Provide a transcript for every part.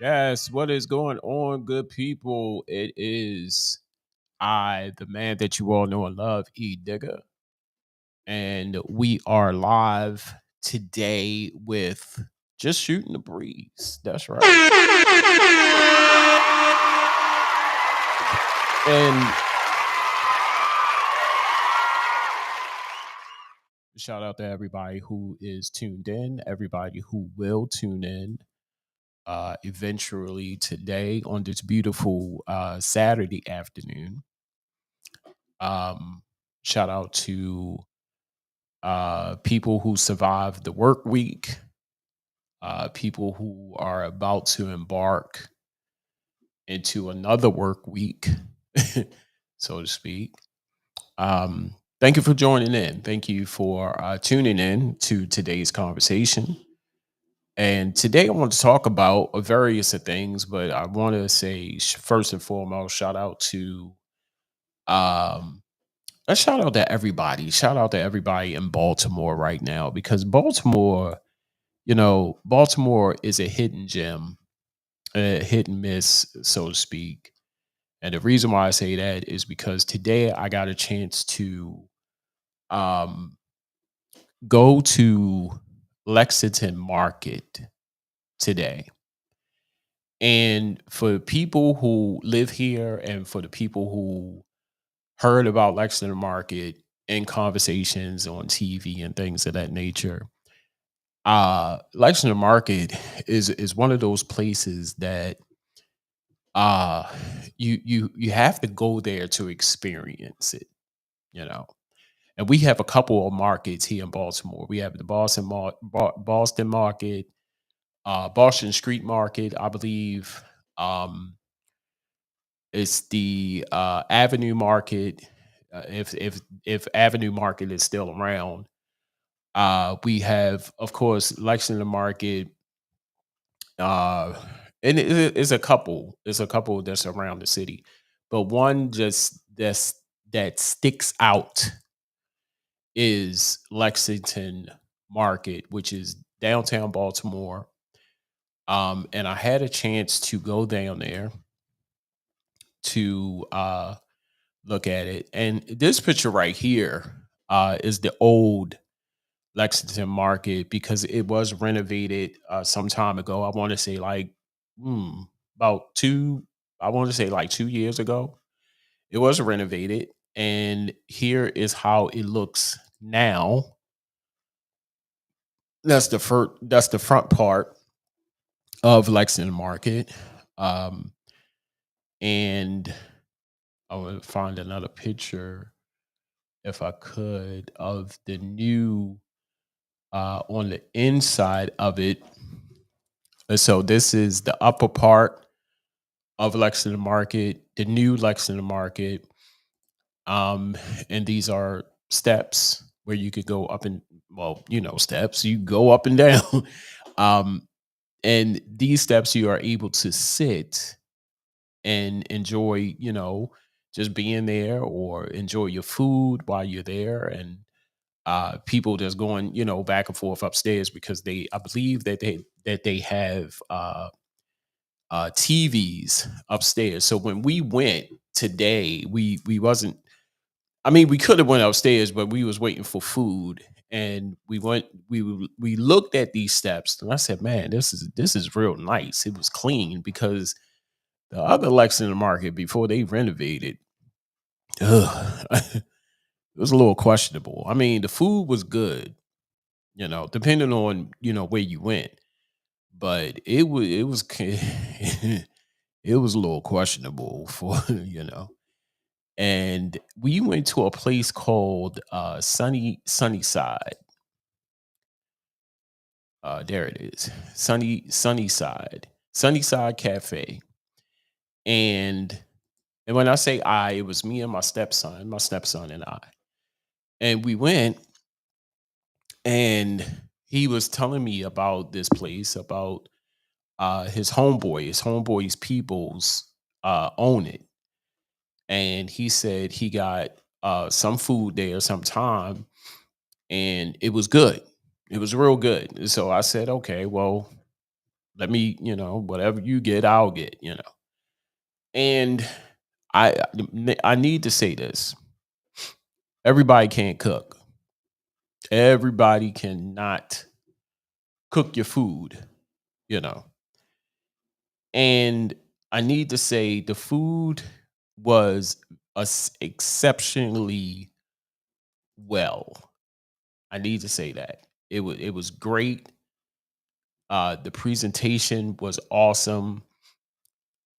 Yes, what is going on, good people? It is I, the man that you all know and love, E Digger, and we are live today with just shooting the breeze. That's right. And shout out to everybody who is tuned in, everybody who will tune in eventually today on this beautiful Saturday afternoon. Um, Shout out to people who survived the work week, people who are about to embark into another work week, so to speak. Thank you for joining in. Thank you for tuning in to today's conversation. And today I want to talk about various of things, but I want to say first and foremost, shout out to um, a shout out to everybody. Shout out to everybody in Baltimore right now because Baltimore, Baltimore is a hidden gem, a hit and miss, so to speak. And the reason why I say that is because today I got a chance to um, go to Lexington Market today. And for people who live here and for the people who heard about Lexington Market in conversations on TV and things of that nature, Lexington Market is one of those places that uh you have to go there to experience it, you know. And we have a couple of markets here in Baltimore. We have the Boston Market, Boston Street Market, I believe. Um, it's the Avenue Market. If Avenue Market is still around, we have, of course, Lexington Market. Uh, and it's a couple. It's a couple that's around the city, but one just that sticks out is Lexington Market, which is downtown Baltimore. And I had a chance to go down there to look at it. And this picture right here is the old Lexington Market because it was renovated some time ago. I want to say about two. I want to say like 2 years ago. It was renovated, and here is how it looks now. That's the front part of Lexington Market. Um, and I would find another picture if I could of the new on the inside of it. So this is the upper part of Lexington Market, the new Lexington Market. And these are steps where you could go up and steps, you go up and down. um, and these steps you are able to sit and enjoy, just being there or enjoy your food while you're there. And people just going, back and forth upstairs because I believe that they have TVs upstairs. So when we went today, we wasn't. I mean, we could have went upstairs, but we was waiting for food, and we went. We looked at these steps, and I said, "Man, this is real nice." It was clean because the other Lexington Market before they renovated, ugh, it was a little questionable. I mean, the food was good, depending on where you went, but it was it was a little questionable for And we went to a place called Sunnyside. There it is, Sunnyside Cafe. And when I say I, it was me and my stepson and I. And we went, and he was telling me about this place, about his homeboy's peoples own it. And he said he got some food there sometime, and it was good. It was real good. And so I said, okay, well, let me, whatever you get, I'll get. And I need to say this. Everybody can't cook. Everybody cannot cook your food, you know. And I need to say the food was exceptionally well. I need to say that. It was great. The presentation was awesome.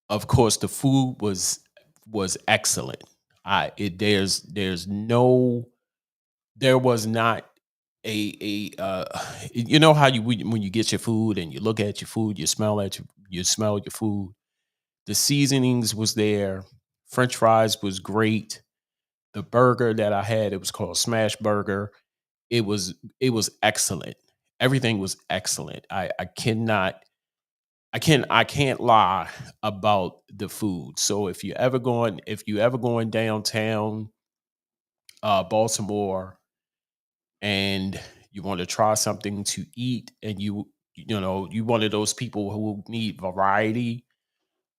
Of course, the food was excellent. I it there's no there was not you know how when you get your food and you look at your food, you smell your food. The seasonings was there. French fries was great. The burger that I had, it was called Smash Burger. It was excellent. Everything was excellent. I can't lie about the food. So if you ever going downtown Baltimore, and you want to try something to eat, and you one of those people who need variety,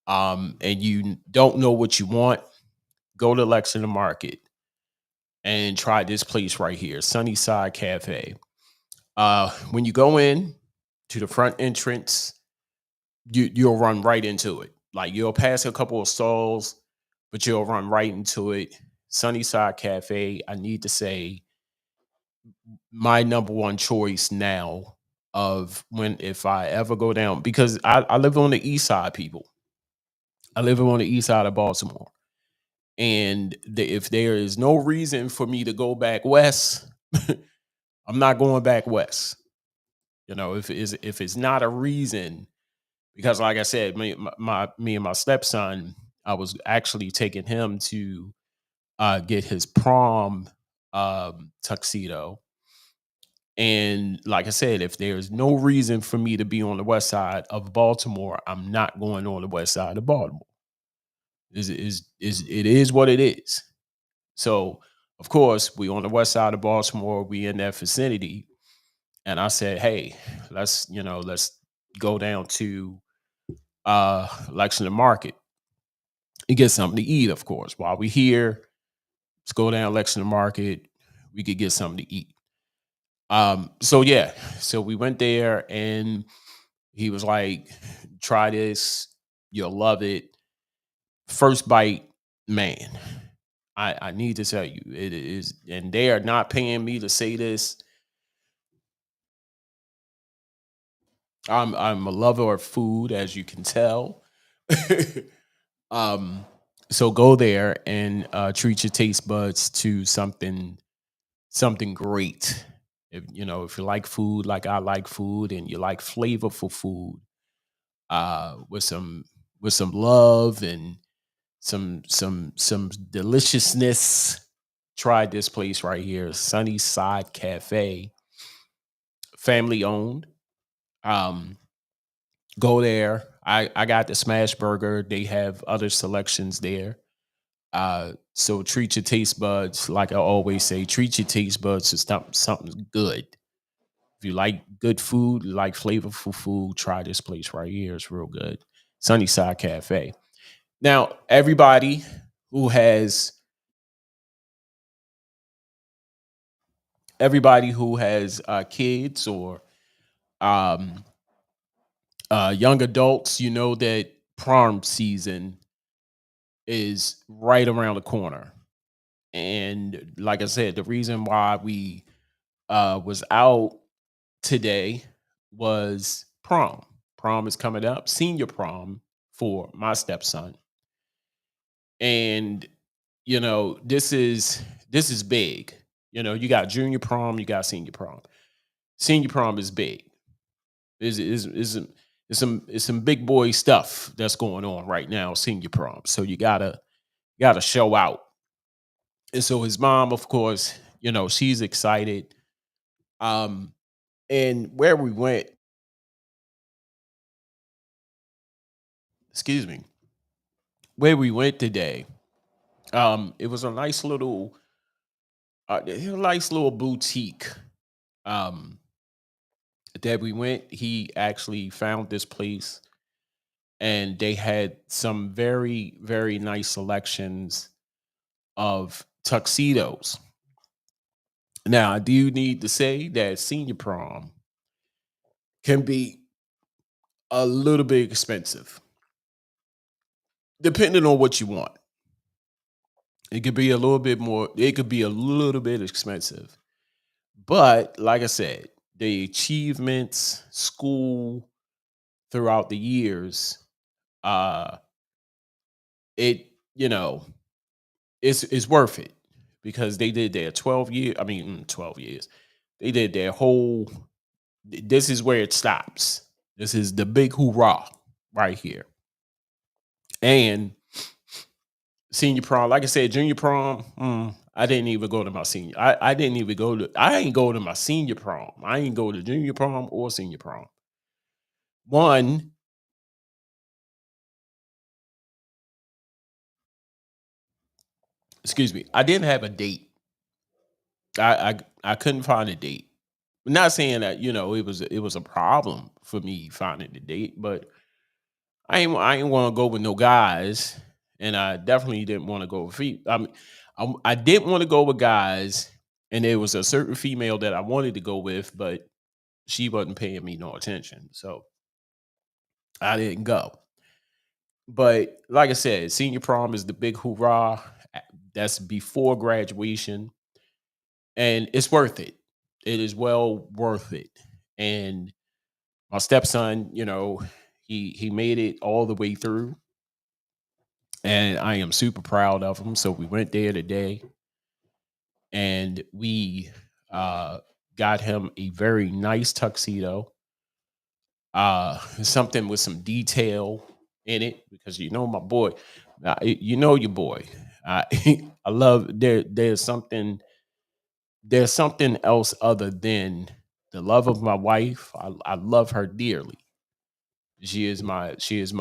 and you don't know what you want, go to Lexington Market and try this place right here, Sunnyside Cafe. When you go in to the front entrance, you'll run right into it. Like, you'll pass a couple of stalls, but you'll run right into it. Sunnyside Cafe. I need to say, my number one choice now, of when if I ever go down, because I live on the east side, people. I live on the east side of Baltimore. And if there is no reason for me to go back west, I'm not going back west. If it's not a reason, because like I said, me and my stepson, I was actually taking him to get his prom tuxedo. And like I said, if there's no reason for me to be on the west side of Baltimore, I'm not going on the west side of Baltimore. It is what it is. So of course, we on the west side of Baltimore, we in that vicinity. And I said, hey, let's go down to Lexington Market and get something to eat, of course. While we here, let's go down Lexington Market. We could get something to eat. So yeah, so we went there, and he was like, try this, you'll love it. First bite, man, I need to tell you, it is, and they are not paying me to say this. I'm a lover of food, as you can tell. um, so go there and treat your taste buds to something great. If you like food like I like food, and you like flavorful food, with some love and some deliciousness, try this place right here, Sunnyside Cafe, family owned. Um, Go there. I got the smash burger. They have other selections there. So treat your taste buds, like I always say, treat your taste buds to something good. If you like good food, you like flavorful food, try this place right here. It's real good. Sunnyside Cafe. Now, who has everybody who has kids, or um, young adults, you know that prom season is right around the corner. And like I said, the reason why we was out today was prom. Prom is coming up, senior prom for my stepson. And this is big. You got junior prom, you got senior prom. Senior prom is big. Is some big boy stuff that's going on right now, senior prom. So you gotta show out. And so his mom, of course, she's excited. Um, and where we went, excuse me, where we went today, it was a nice little boutique. Um, that we went. He actually found this place, and they had some very, very nice selections of tuxedos. Now, I do need to say that senior prom can be a little bit expensive, depending on what you want. It could be a little bit more, it could be a little bit expensive. But like I said, the achievements, school throughout the years, uh, it, you know, it's worth it because they did their 12 year, I mean, 12 years. They did their whole, this is where it stops. This is the big hoorah right here. And senior prom, like I said, junior prom. I didn't even go to my senior. I didn't even go to. I ain't go to my senior prom. I ain't go to junior prom or senior prom. One, excuse me. I didn't have a date. I couldn't find a date. I'm not saying that it was a problem for me finding a date, but I ain't want to go with no guys, and I definitely didn't want to go with I didn't want to go with guys, and there was a certain female that I wanted to go with, but she wasn't paying me no attention, so I didn't go. But like I said, senior prom is the big hoorah. That's before graduation, and it's worth it. It is well worth it. And my stepson, he made it all the way through, and I am super proud of him. So we went there today, and we uh, got him a very nice tuxedo, something with some detail in it because my boy, your boy. I I love there's something else other than the love of my wife. I love her dearly. She is my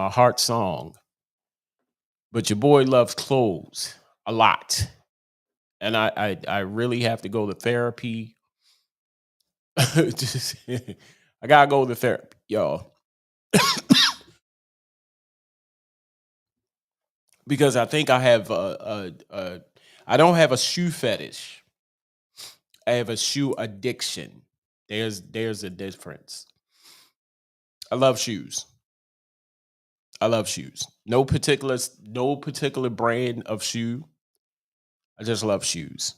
heart song. But your boy loves clothes a lot, and I really have to go to therapy. Just, I gotta go to therapy, y'all, because I think I have I don't have a shoe fetish. I have a shoe addiction. There's a difference. I love shoes. I love shoes. No particular brand of shoe. I just love shoes.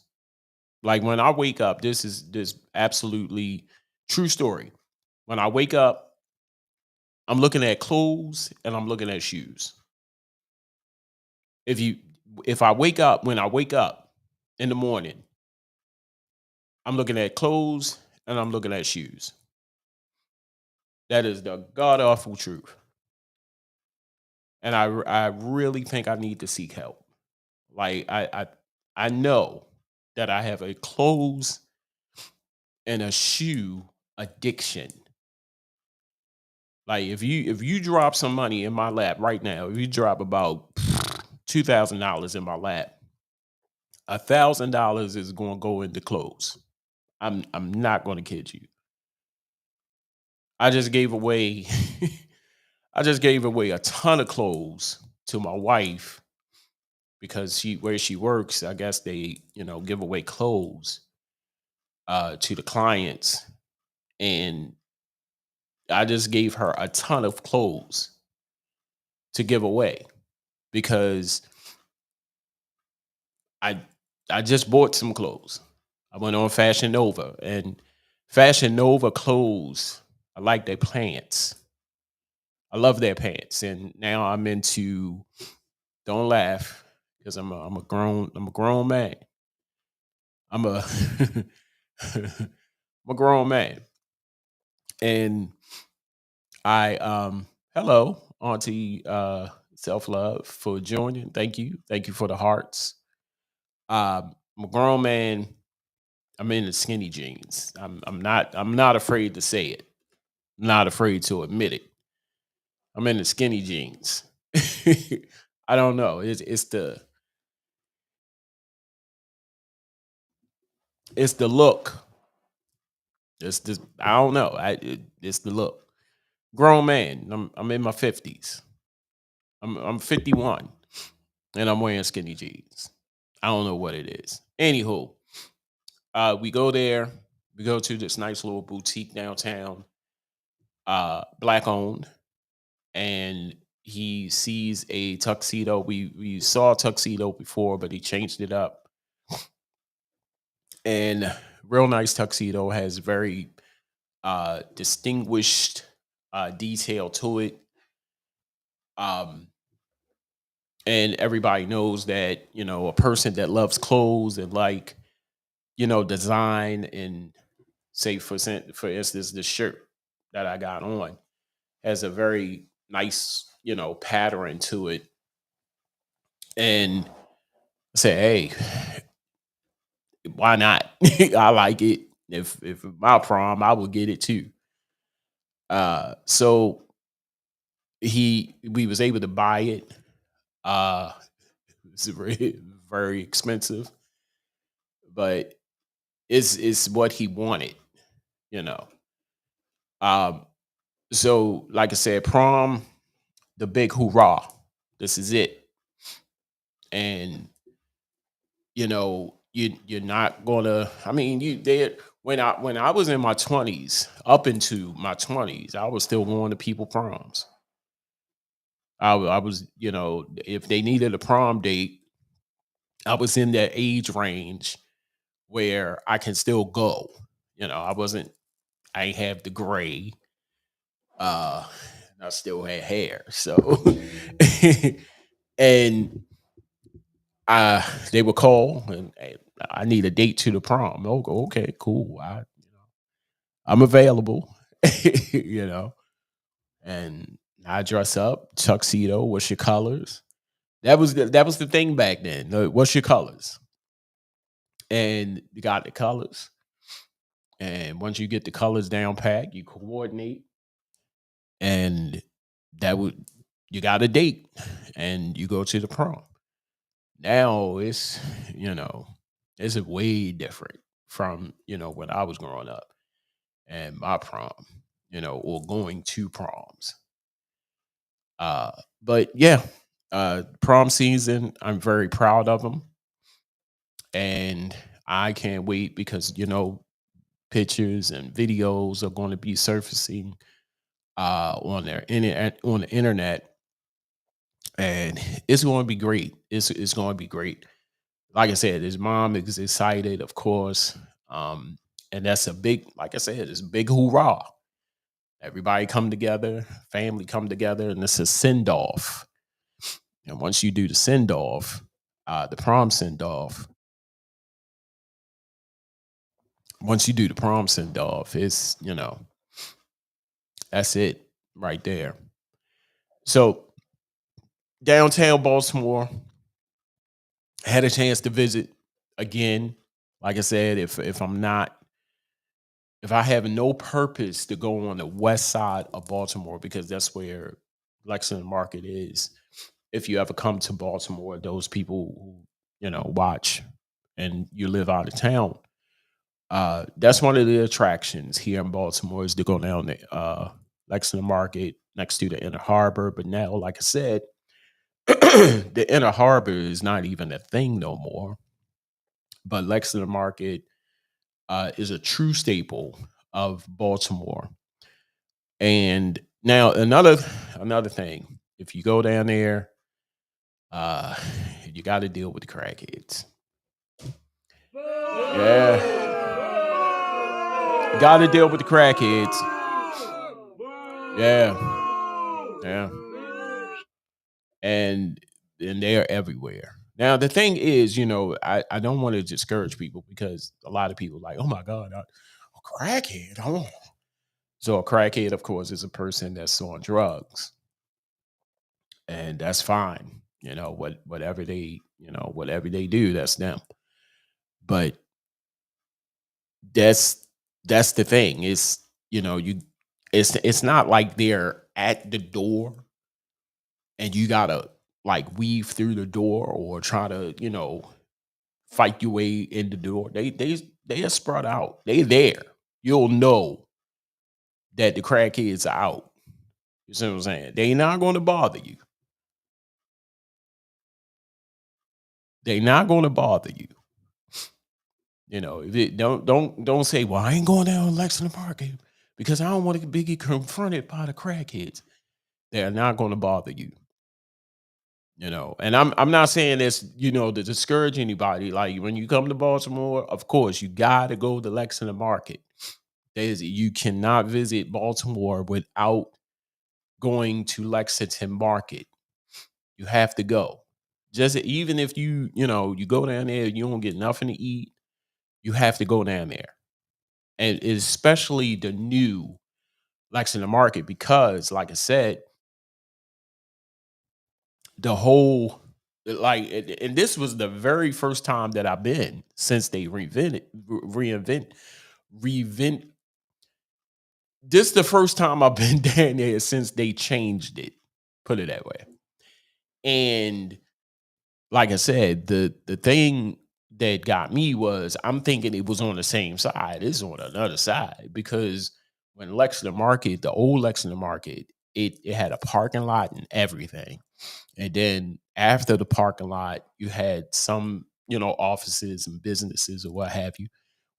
Like when I wake up, this absolutely true story. When I wake up, I'm looking at clothes and I'm looking at shoes. If you if I wake up when I wake up in the morning, I'm looking at clothes and I'm looking at shoes. That is the god awful truth. And I really think I need to seek help. Like I know that I have a clothes and a shoe addiction. Like if you drop some money in my lap right now, if you drop about $2,000 in my lap, $1,000 is going to go into clothes. I'm not going to kid you. I just gave away I just gave away a ton of clothes to my wife because where she works, I guess they give away clothes to the clients, and I just gave her a ton of clothes to give away because I I just bought some clothes. I went on Fashion Nova, and Fashion Nova clothes. I like their pants. I love their pants, and now I'm into. Don't laugh, because I'm a grown man. I'm a I'm a grown man, and I hello, Auntie Self Love, for joining. Thank you for the hearts. I'm a grown man. I'm in the skinny jeans. I'm not afraid to say it. Not afraid to admit it. I'm in the skinny jeans. I don't know. It's the look. It's this. I don't know. It's the look. Grown man. I'm in my 50s. I'm 51, and I'm wearing skinny jeans. I don't know what it is. Anywho, we go there. We go to this nice little boutique downtown, black owned, and he sees a tuxedo. We saw a tuxedo before, but he changed it up, and real nice tuxedo, has very distinguished detail to it. Um, and everybody knows that, a person that loves clothes and, like, design, and say for instance, the shirt that I got on has a very nice, pattern to it. And I say, hey, why not? I like it. If my prom, I would get it too. So we was able to buy it. Uh it's very, very expensive, but it's what he wanted, you know. Um so like I said, prom, the big hoorah. This is it. And you're not gonna, I mean, you did. When I was in my 20s, up into my 20s, I was still going to people proms. I was, if they needed a prom date, I was in that age range where I can still go. I ain't have the gray. Uh, I still had hair. So, and they would call and, "Hey, I need a date to the prom." Oh, okay, cool. I'm available. you know, and I dress up tuxedo. What's your colors? That was the thing back then. What's your colors? And you got the colors. And once you get the colors down pat, you coordinate, and that would you got a date, and you go to the prom. Now you know, it's way different from, when I was growing up and my prom, or going to proms. Uh, but yeah, prom season, I'm very proud of them, and I can't wait because, pictures and videos are going to be surfacing on the internet, and it's going to be great. It's going to be great. Like I said, his mom is excited, of course, and that's a big, like I said, it's a big hoorah. Everybody come together, family come together, and it's a send off. And once you do the send off, the prom send off. Once you do the prom send off, it's, that's it right there. So downtown Baltimore, had a chance to visit again. Like I said, if I have no purpose to go on the west side of Baltimore, because that's where Lexington Market is. If you ever come to Baltimore, those people who, watch and you live out of town, that's one of the attractions here in Baltimore, is to go down the Lexington Market next to the Inner Harbor. But now, like I said, the Inner Harbor is not even a thing no more. But Lexington Market is a true staple of Baltimore. And now another thing, if you go down there, uh, you got to deal with the crackheads. Yeah, got to deal with the crackheads. Yeah, Yeah, and they're everywhere. Now the thing is, I don't want to discourage people because a lot of people like, oh my god, a crackhead. Oh. So a crackhead, of course, is a person that's on drugs, and that's fine. Whatever they do, that's them. But that's that's the thing. It's not like they're at the door and you gotta like weave through the door or try to, fight your way in the door. They are spread out. They there. You'll know that the crackheads are out. You see what I'm saying? They not gonna bother you. They not gonna bother you. If it don't say, well, I ain't going down to Lexington Market because I don't want to be confronted by the crackheads. They're not gonna bother you. And I'm not saying this, to discourage anybody. Like when you come to Baltimore, of course, you gotta go to Lexington Market. You cannot visit Baltimore without going to Lexington Market. You have to go. Just even if you go down there, you don't get nothing to eat. You have to go down there, and especially the new Lexington Market because, like I said, the whole and this was the very first time that I've been since they reinvent. This is the first time I've been down there since they changed it. Put it that way. And like I said, the thing that got me was I'm thinking it was on the same side. It's on another side because when Lexington Market, the old Lexington Market, it had a parking lot and everything. And then after the parking lot, you had some, offices and businesses or what have you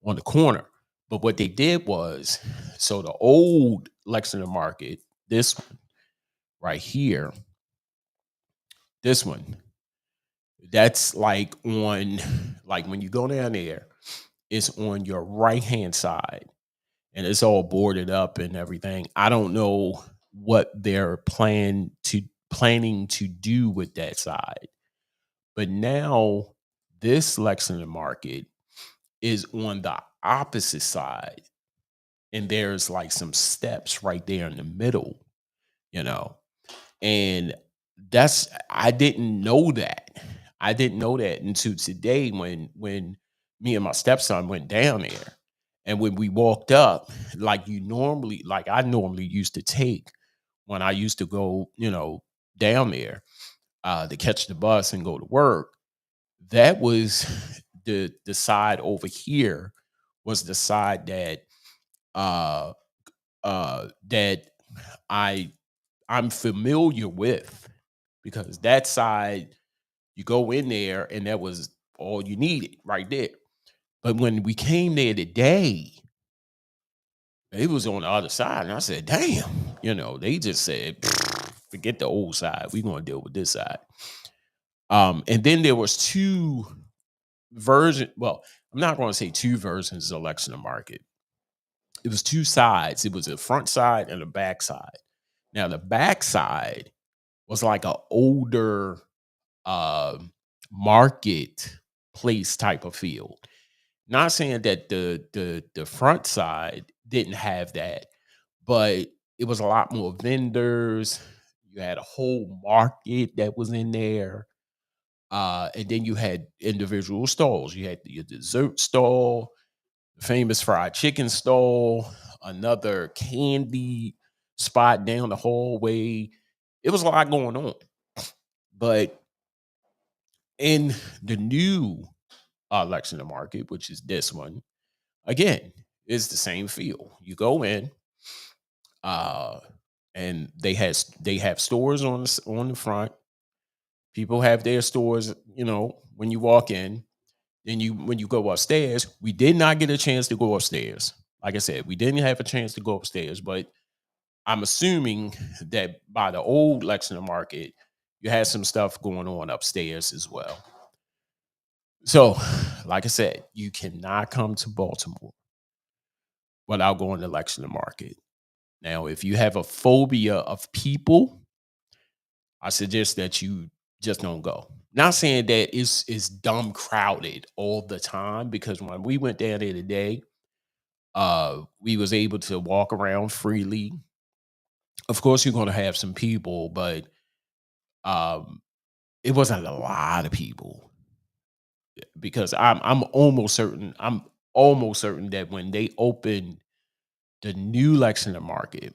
on the corner. But what they did was, so the old Lexington Market, this one right here, this one, that's like on, like when you go down there, it's on your right hand side and it's all boarded up and everything. I don't know what they're planning to do with that side. But now this Lexington Market is on the opposite side. And there's like some steps right there in the middle, you know. And I didn't know that. I didn't know that until today when me and my stepson went down there. And when we walked up, like I normally used to take when I used to go, down there to catch the bus and go to work, that was the side over here was the side uh that I I'm familiar with because that side you go in there and that was all you needed right there. But when we came there today, it was on the other side, and I said, "Damn!" They just said, "Forget the old side. We're gonna deal with this side." And then there was two version. Well, I'm not going to say two versions of Lexington Market. It was two sides. It was a front side and a back side. Now the back side was like a older uh, market place type of feel. Not saying that the front side didn't have that, but it was a lot more vendors. You had a whole market that was in there. And then you had individual stalls. You had your dessert stall, the famous fried chicken stall, another candy spot down the hallway. It was a lot going on. But in the new Lexington Market, which is this one, again, it's the same feel. You go in, uh, and they have stores on the front. People have their stores, when you walk in. Then when you go upstairs, we did not get a chance to go upstairs. Like I said, we didn't have a chance to go upstairs, but I'm assuming that by the old Lexington Market, you had some stuff going on upstairs as well. So, like I said, you cannot come to Baltimore without going to Lexington Market. Now, if you have a phobia of people, I suggest that you just don't go. Not saying that it's dumb crowded all the time, because when we went down there today, we was able to walk around freely. Of course, you're gonna have some people, but um, it wasn't a lot of people, because I'm almost certain that when they opened the new Lexington Market,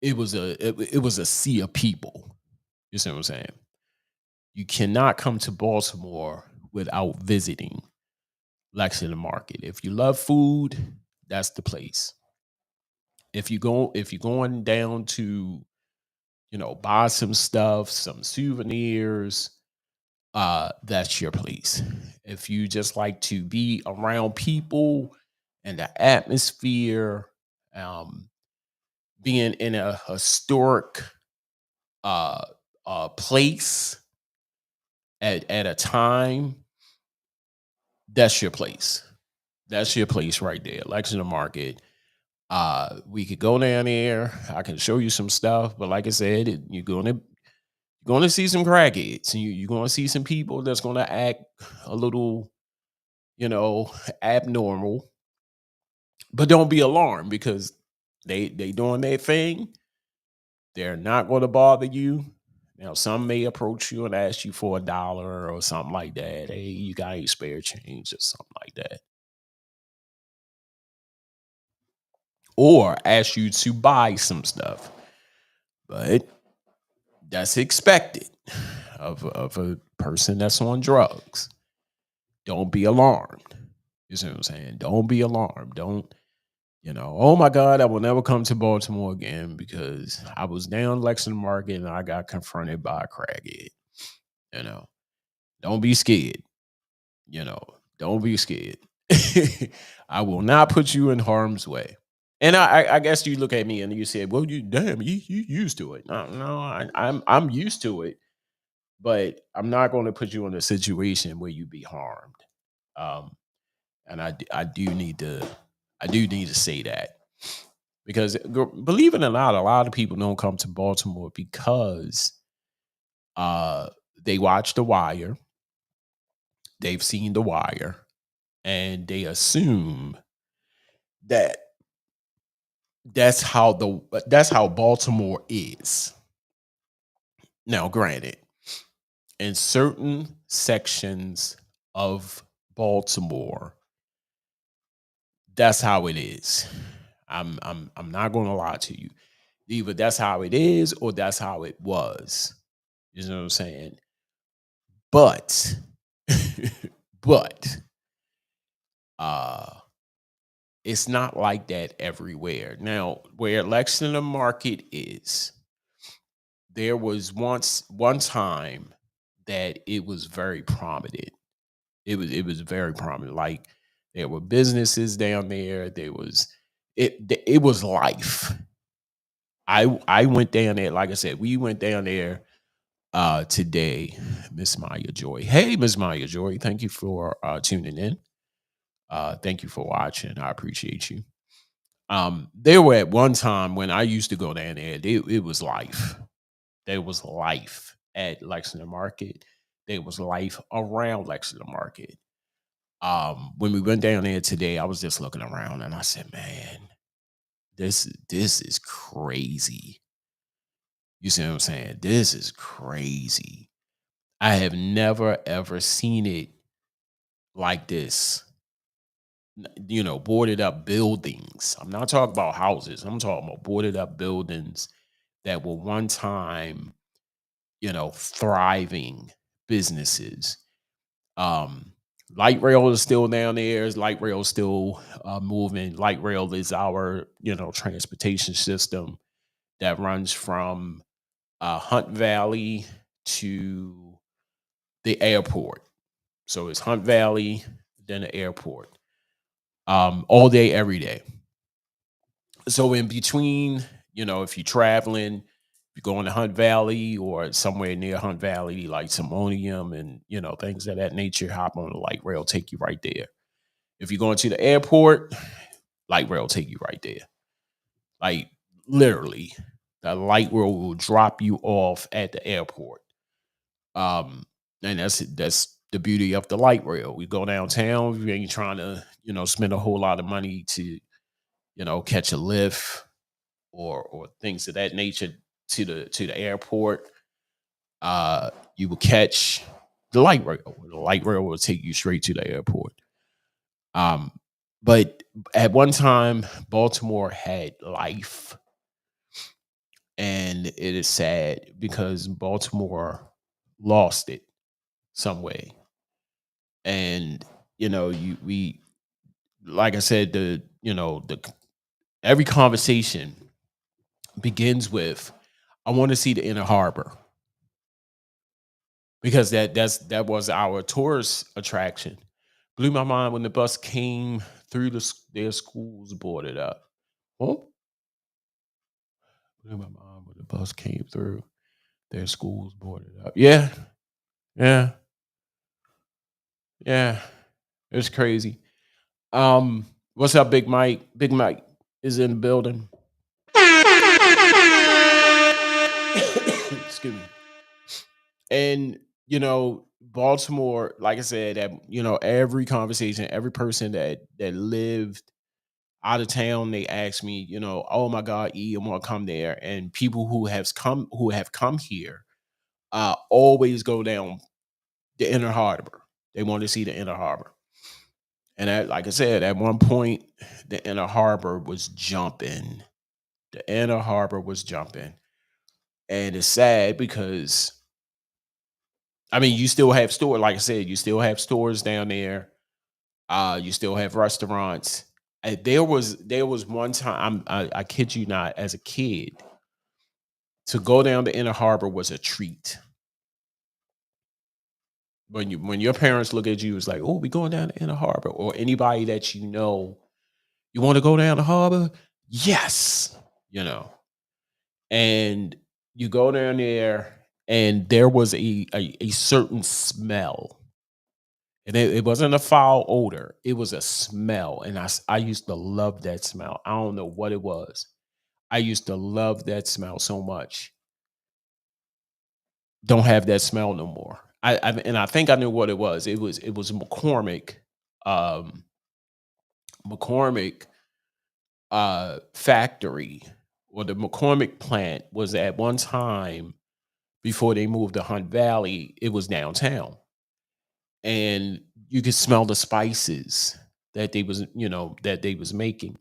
it was a sea of people. You see what I'm saying? You cannot come to Baltimore without visiting Lexington Market. If you love food, that's the place. If you're going down to, buy some stuff, some souvenirs, that's your place. If you just like to be around people and the atmosphere, um, being in a historic uh, place at a time, that's your place. That's your place right there, Lexington Market. We could go down there. I can show you some stuff, but like I said, you're gonna see some crackheads. You're gonna see some people that's gonna act a little, you know, abnormal. But don't be alarmed, because they doing their thing. They're not going to bother you. Now, some may approach you and ask you for $1 or something like that. Hey, you got any spare change or something like that, or ask you to buy some stuff. But that's expected of a person that's on drugs. Don't be alarmed. You see what I'm saying? Don't be alarmed. Don't, oh my God, I will never come to Baltimore again because I was down Lexington Market and I got confronted by a crackhead. You know, don't be scared. You know, don't be scared. I will not put you in harm's way. And I guess you look at me and you said, "Well, you used to it." No, no, I'm used to it, but I'm not going to put you in a situation where you be harmed. Um, and I do need to say that, because believe it or not, a lot of people don't come to Baltimore because uh they watch The Wire, they've seen The Wire, and they assume that that's how Baltimore is. Now, granted, in certain sections of Baltimore, that's how it is. I'm not going to lie to you. Either that's how it is or that's how it was. You know what I'm saying? But but uh it's not like that everywhere. Now, where Lexington Market is, there was once one time that it was very prominent. It was very prominent. Like, there were businesses down there. It was life. I went down there. Like I said, we went down there today. Miss Maya Joy. Hey, Miss Maya Joy. Thank you for tuning in. Thank you for watching. I appreciate you. There were at one time when I used to go down there, it was life. There was life at Lexington Market. There was life around Lexington Market. When we went down there today, I was just looking around and I said, man, this is crazy. You see what I'm saying? This is crazy. I have never ever seen it like this. Boarded up buildings. I'm not talking about houses. I'm talking about boarded up buildings that were one time, thriving businesses. Um, Light rail is still down there. Light rail is still moving. Light rail is our, transportation system that runs from Hunt Valley to the airport. So it's Hunt Valley, then the airport, all day, every day. So in between, if you're traveling, if you're going to Hunt Valley or somewhere near Hunt Valley, like Simonium and, things of that nature, hop on the light rail, take you right there. If you're going to the airport, light rail take you right there. Like, literally. The light rail will drop you off at the airport. Um, and that's the beauty of the light rail. We go downtown. We ain't trying to, spend a whole lot of money to, catch a lift or things of that nature to the airport. You will catch the light rail. The light rail will take you straight to the airport. Um, but at one time, Baltimore had life, and it is sad because Baltimore lost it some way. And we like I said, the every conversation begins with, "I want to see the inner harbor," because that was our tourist attraction. Blew my mind when the bus came through their schools boarded up. Oh, blew my mind when the bus came through their schools boarded up. Yeah, yeah, yeah. It's crazy. What's up, Big Mike? Big Mike is in the building. Excuse me. And Baltimore, like I said, that every conversation, every person that lived out of town, they ask me, oh my God, I want to come there. And people who have come here, always go down the inner harbor. They want to see the inner harbor. And like I said, at one point, the inner harbor was jumping. The inner harbor was jumping. And it's sad because I mean, you still have store, like I said, you still have stores down there. You still have restaurants. There was one time, I kid you not, as a kid, to go down the inner harbor was a treat. When your parents look at you, it's like, oh, we going down the inner harbor, or anybody that you want to go down the harbor? Yes, you know. And you go down there, and there was a certain smell. And it wasn't a foul odor. It was a smell. And I used to love that smell. I don't know what it was. I used to love that smell so much. Don't have that smell no more. And I think I knew what it was. It was um McCormick factory, or the McCormick plant was at one time before they moved to Hunt Valley, it was downtown. And you could smell the spices that they was making,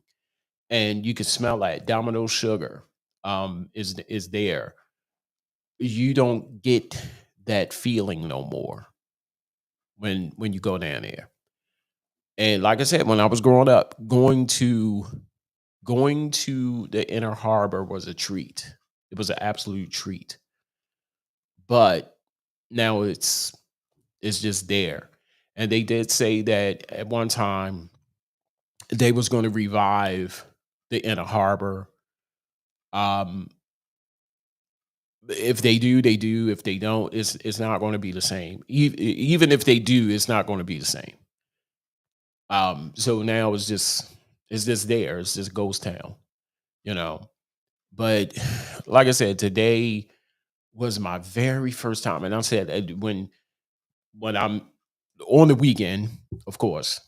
and you could smell that Domino sugar is there. You don't get that feeling no more when you go down there. And like I said, when I was growing up, going to the inner harbor was a treat. It was an absolute treat. But now it's just there. And they did say that at one time they was going to revive the inner harbor. Um, if they do, they do. If they don't, it's not going to be the same. Even if they do, it's not going to be the same. So now it's just there. It's just ghost town, you know. But like I said, today was my very first time, and I said when I'm on the weekend, of course,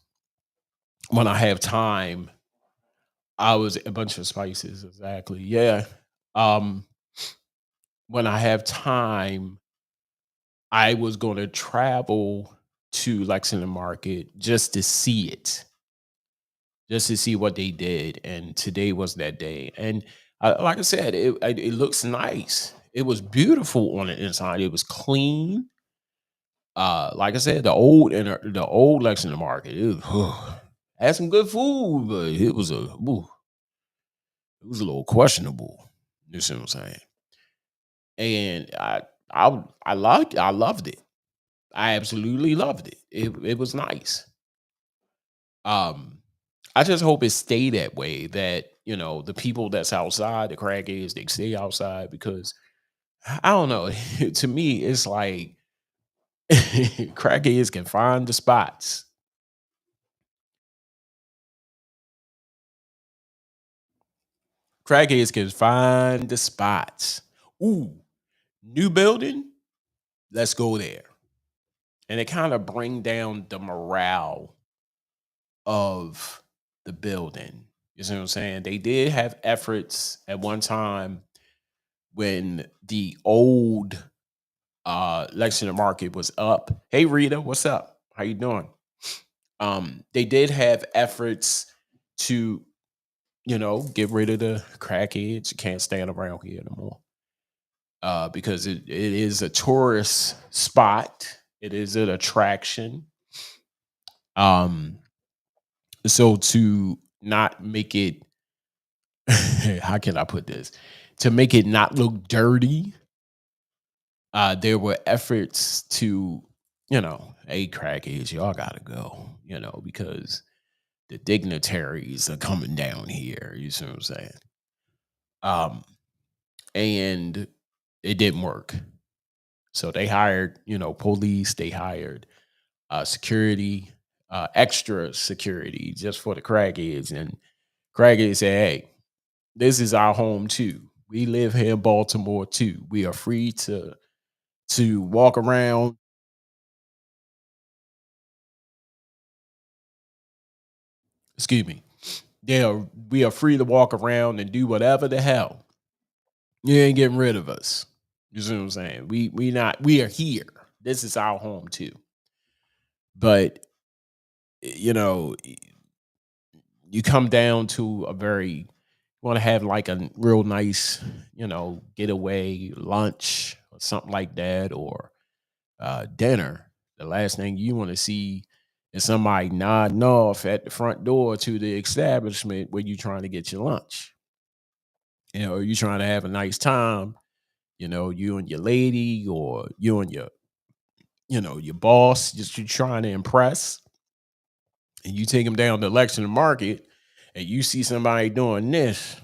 when I have time, I was a bunch of spices, exactly. Yeah. Um, when I have time, I was going to travel to Lexington Market just to see what they did. And today was that day. And like I said, it looks nice. It was beautiful on the inside. It was clean. Like I said, the old Lexington Market, had some good food, but it was a little questionable. You see what I'm saying? And I loved it. I absolutely loved it. It was nice. Um, I just hope it stay that way. That the people that's outside, the crackheads, they stay outside because I don't know. To me, it's like crackheads can find the spots. Crackheads can find the spots. Ooh, new building, let's go there. And it kind of bring down the morale of the building. You see what I'm saying? They did have efforts at one time when the old Lexington Market was up. Hey Rita, what's up? How you doing? They did have efforts to, get rid of the crackheads. You can't stand around here no more. Because it is a tourist spot. It is an attraction. Um, so to not make it, how can I put this? To make it not look dirty, there were efforts to, hey, crackheads, y'all gotta go, because the dignitaries are coming down here. You see what I'm saying? Um, and it didn't work. So they hired, police, they hired security, extra security just for the crackheads. And crackheads said, hey, this is our home too. We live here in Baltimore too. We are free to walk around. Excuse me. Yeah, we are free to walk around and do whatever the hell. You ain't getting rid of us. You see what I'm saying? We are here. This is our home too. But you know, you come down to a very want to have like a real nice, getaway lunch or something like that, or dinner. The last thing you want to see is somebody nodding off at the front door to the establishment where you're trying to get your lunch. You're trying to have a nice time. You and your lady, or you and your boss, just you trying to impress, and you take them down to Lexington Market, and you see somebody doing this.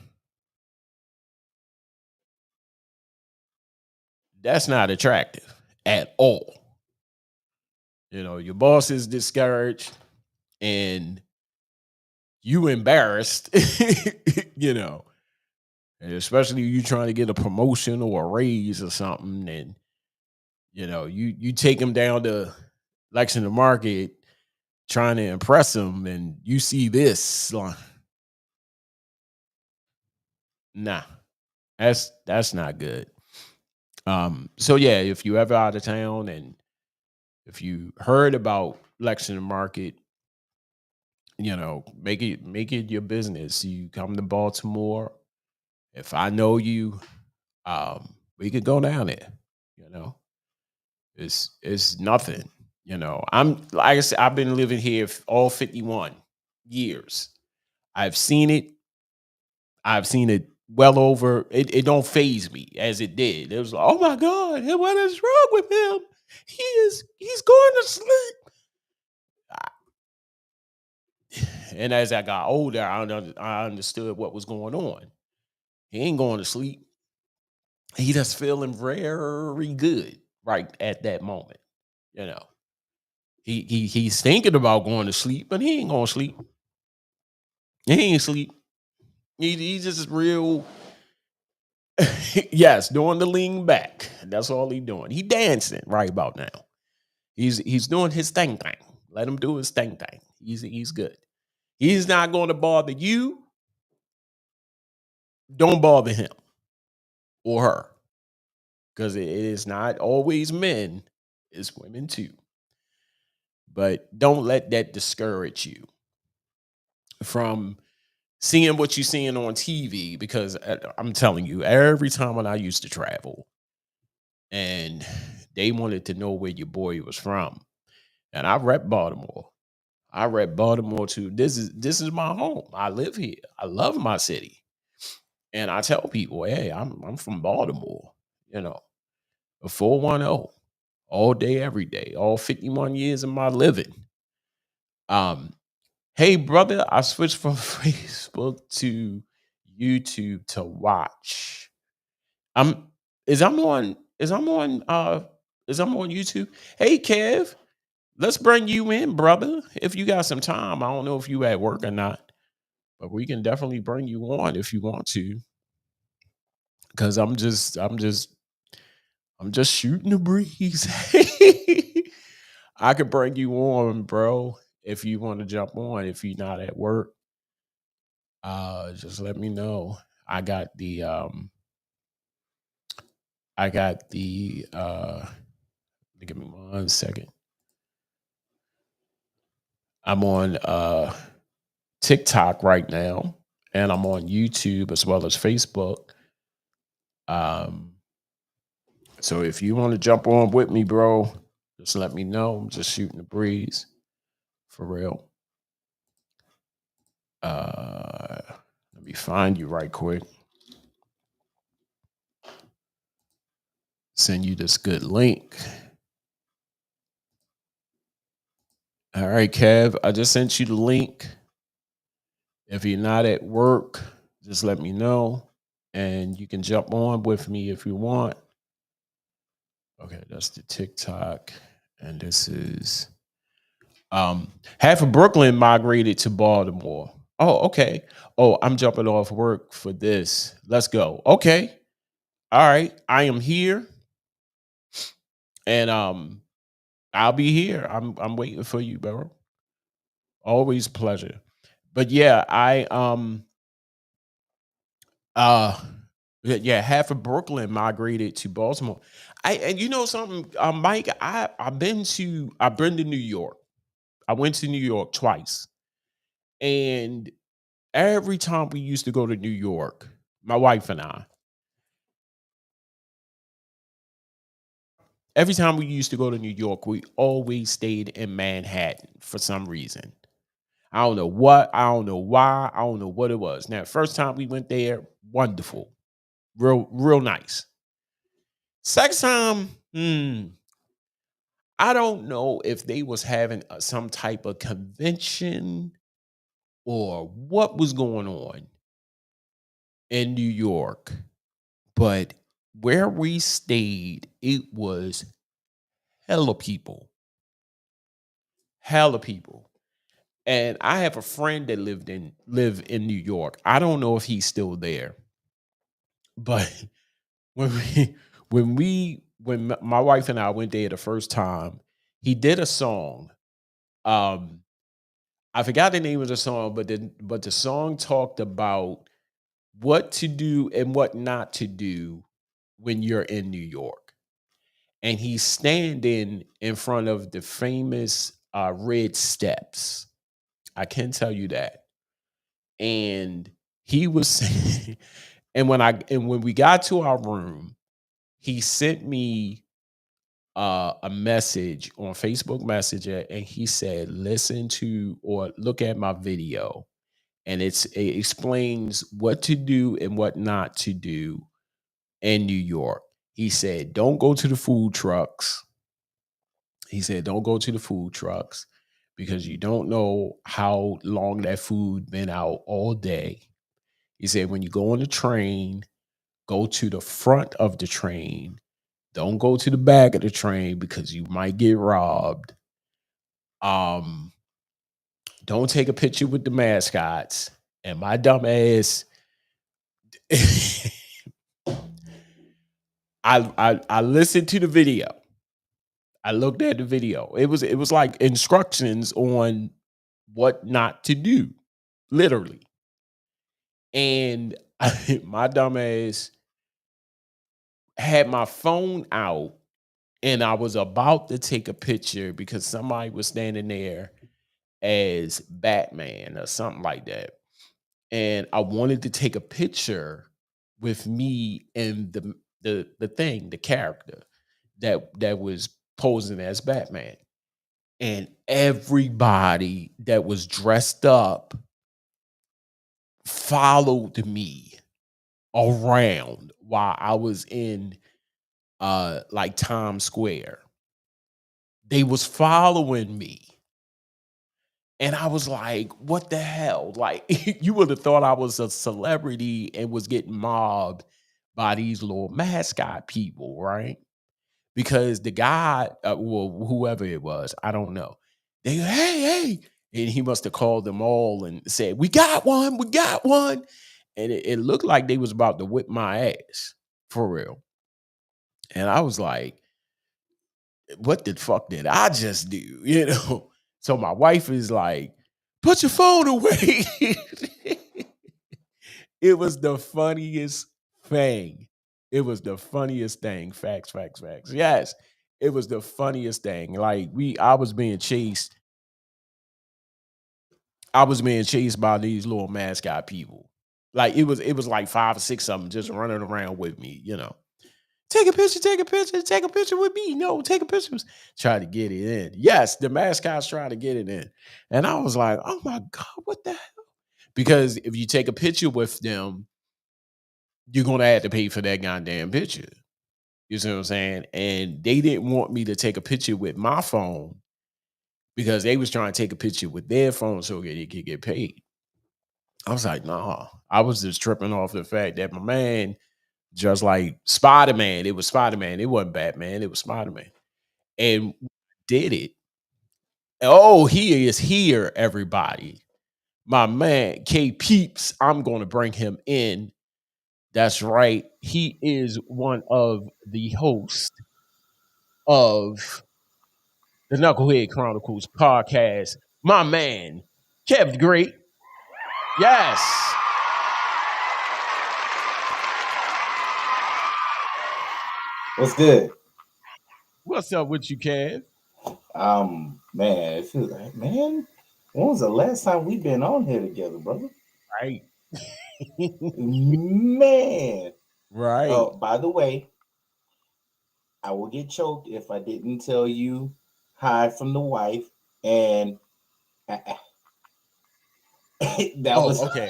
That's not attractive at all. Your boss is discouraged and you embarrassed, you know, and especially you trying to get a promotion or a raise or something. And, you take him down to Lexington Market trying to impress him, and you see this. Like, nah, that's not good. So yeah, if you ever out of town and if you heard about Lexington Market, make it your business. You come to Baltimore. If I know you, we could go down there. You know, it's nothing. I'm like I said, I've been living here all 51 years. I've seen it. I've seen it well over. It don't phase me as it did. It was like, oh my god, what is wrong with him? He's going to sleep. And as I got older, I understood what was going on. He ain't going to sleep. He just feeling very good right at that moment. You know, he's thinking about going to sleep, but he ain't going to sleep. He ain't sleep. He's just real. Yes, doing the lean back. That's all he doing. He dancing right about now. He's doing his thing. Let him do his thing. He's good. He's not going to bother you. Don't bother him or her, because it is not always men, it's women too. But don't let that discourage you from seeing what you're seeing on TV, because I'm telling you, every time when I used to travel and they wanted to know where your boy was from, and I rep Baltimore. I rep Baltimore too. This is my home. I live here. I love my city. And I tell people, hey, I'm from Baltimore, you know, a 410 all day, every day, all 51 years of my living. Um, hey brother, I switched from Facebook to YouTube to watch. I'm is I'm on is I'm on is I'm on YouTube. Hey Kev, let's bring you in, brother. If you got some time. I don't know if you at work or not, but we can definitely bring you on if you want to. because I'm just shooting the breeze. I could bring you on, bro, if you want to jump on. If you're not at work, just let me know. I got the I got the give me 1 second. I'm on TikTok right now, and I'm on YouTube as well as Facebook. Um, so if you want to jump on with me, bro, just let me know. I'm just shooting the breeze for real. Uh, Let me find you right quick. Send you this good link. All right, Kev, I just sent you the link. If you're not at work, just let me know, and you can jump on with me if you want. Okay, that's the TikTok, and this is half of Brooklyn migrated to Baltimore. Oh, okay. Oh, I'm jumping off work for this. Let's go. Okay. All right. I am here, and I'll be here. I'm waiting for you, bro. Always a pleasure. But yeah, I uh yeah, half of Brooklyn migrated to Baltimore. And you know something, Mike, I've been to New York. I went to New York twice. And every time we used to go to New York, my wife and I, every time we used to go to New York, we always stayed in Manhattan for some reason. I don't know what, I don't know why, I don't know what it was. Now, first time we went there, wonderful, real nice. Second time, I don't know if they was having some type of convention or what was going on in New York, but where we stayed, it was hella people, hella people. And I have a friend that live in New York. I don't know if he's still there, but when my wife and I went there the first time, he did a song. Um, I forgot the name of the song, but the song talked about what to do and what not to do when you're in New York. And he's standing in front of the famous red steps. I can tell you that. And he was saying, and when we got to our room, he sent me a message on Facebook Messenger, and he said, "Listen to or look at my video, and it explains what to do and what not to do in New York." He said, "Don't go to the food trucks." He said, "Don't go to the food trucks because you don't know how long that food been out all day." He said, "When you go on the train, go to the front of the train. Don't go to the back of the train because you might get robbed. Um, don't take a picture with the mascots." And my dumb ass, I listened to the video. I looked at the video. It was like instructions on what not to do, literally. And my dumb ass had my phone out, and I was about to take a picture because somebody was standing there as Batman or something like that. And I wanted to take a picture with me and the character that was posing as Batman. And everybody that was dressed up followed me around while I was in like Times Square. They was following me. And I was like, what the hell? Like, you would have thought I was a celebrity and was getting mobbed by these little mascot people, right? Because the guy, well, whoever it was, I don't know. They, hey, hey. And he must have called them all and said, we got one, we got one. And it looked like they was about to whip my ass. for real. And I was like, what the fuck did I just do? You know? So my wife is like, put your phone away. It was the funniest thing. It was the funniest thing. Facts, facts, facts. Yes. It was the funniest thing. Like I was being chased. I was being chased by these little mascot people. Like it was like 5 or 6 of them just running around with me, you know. Take a picture, take a picture, take a picture with me. No, take a picture. Try to get it in. Yes, the mascots trying to get it in. And I was like, oh my God, what the hell? Because if you take a picture with them, you're gonna have to pay for that goddamn picture. You see what I'm saying? And they didn't want me to take a picture with my phone because they was trying to take a picture with their phone so that they could get paid. I was like, nah. I was just tripping off the fact that my man, just like Spider-Man, it was Spider-Man. It wasn't Batman, it was Spider-Man. And did it. Oh, he is here, everybody. My man, K Peeps, I'm gonna bring him in. That's right. He is one of the hosts of the Knucklehead Chronicles podcast. My man, Kev the Great. Yes. What's good? What's up with you, Kev? Man, it feels like, man, when was the last time we been on here together, brother? Right. Man. Right. Oh, by the way, I will get choked if I didn't tell you hi from the wife, and that Oh, was okay.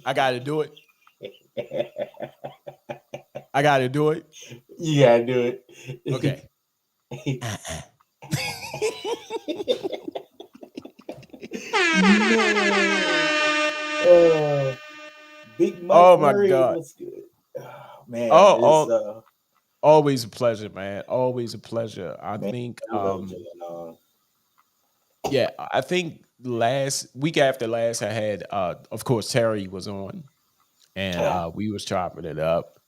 I gotta do it. I gotta do it. you gotta do it. Okay. Uh-uh. Man, uh, Big Mike Oh my Murray God. was good. Oh, man, Oh, it's always a pleasure, man. Always a pleasure. I man, think I love Jalen. yeah, I think last week after last I had of course Terry was on and we was chopping it up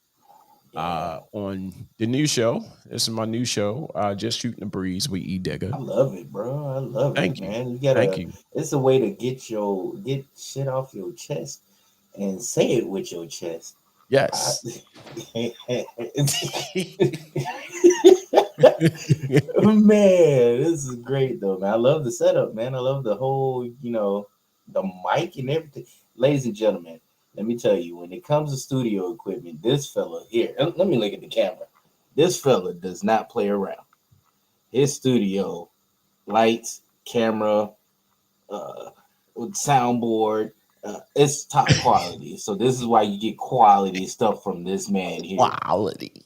Yeah, on the new show. This is my new show, Just Shooting the Breeze with E Digger. I love it, bro. I love it, Thank you. man. You Thank gotta. you. It's a way to get shit off your chest and say it with your chest. I, Yes. man, this is great though, man. I love the setup, man. I love the whole, the mic and everything. Ladies and gentlemen, let me tell you, when it comes to studio equipment, this fella here. Let me look at the camera. This fella does not play around. His studio lights, camera, uh, soundboard. It's top quality. So this is why you get quality stuff from this man here. Quality.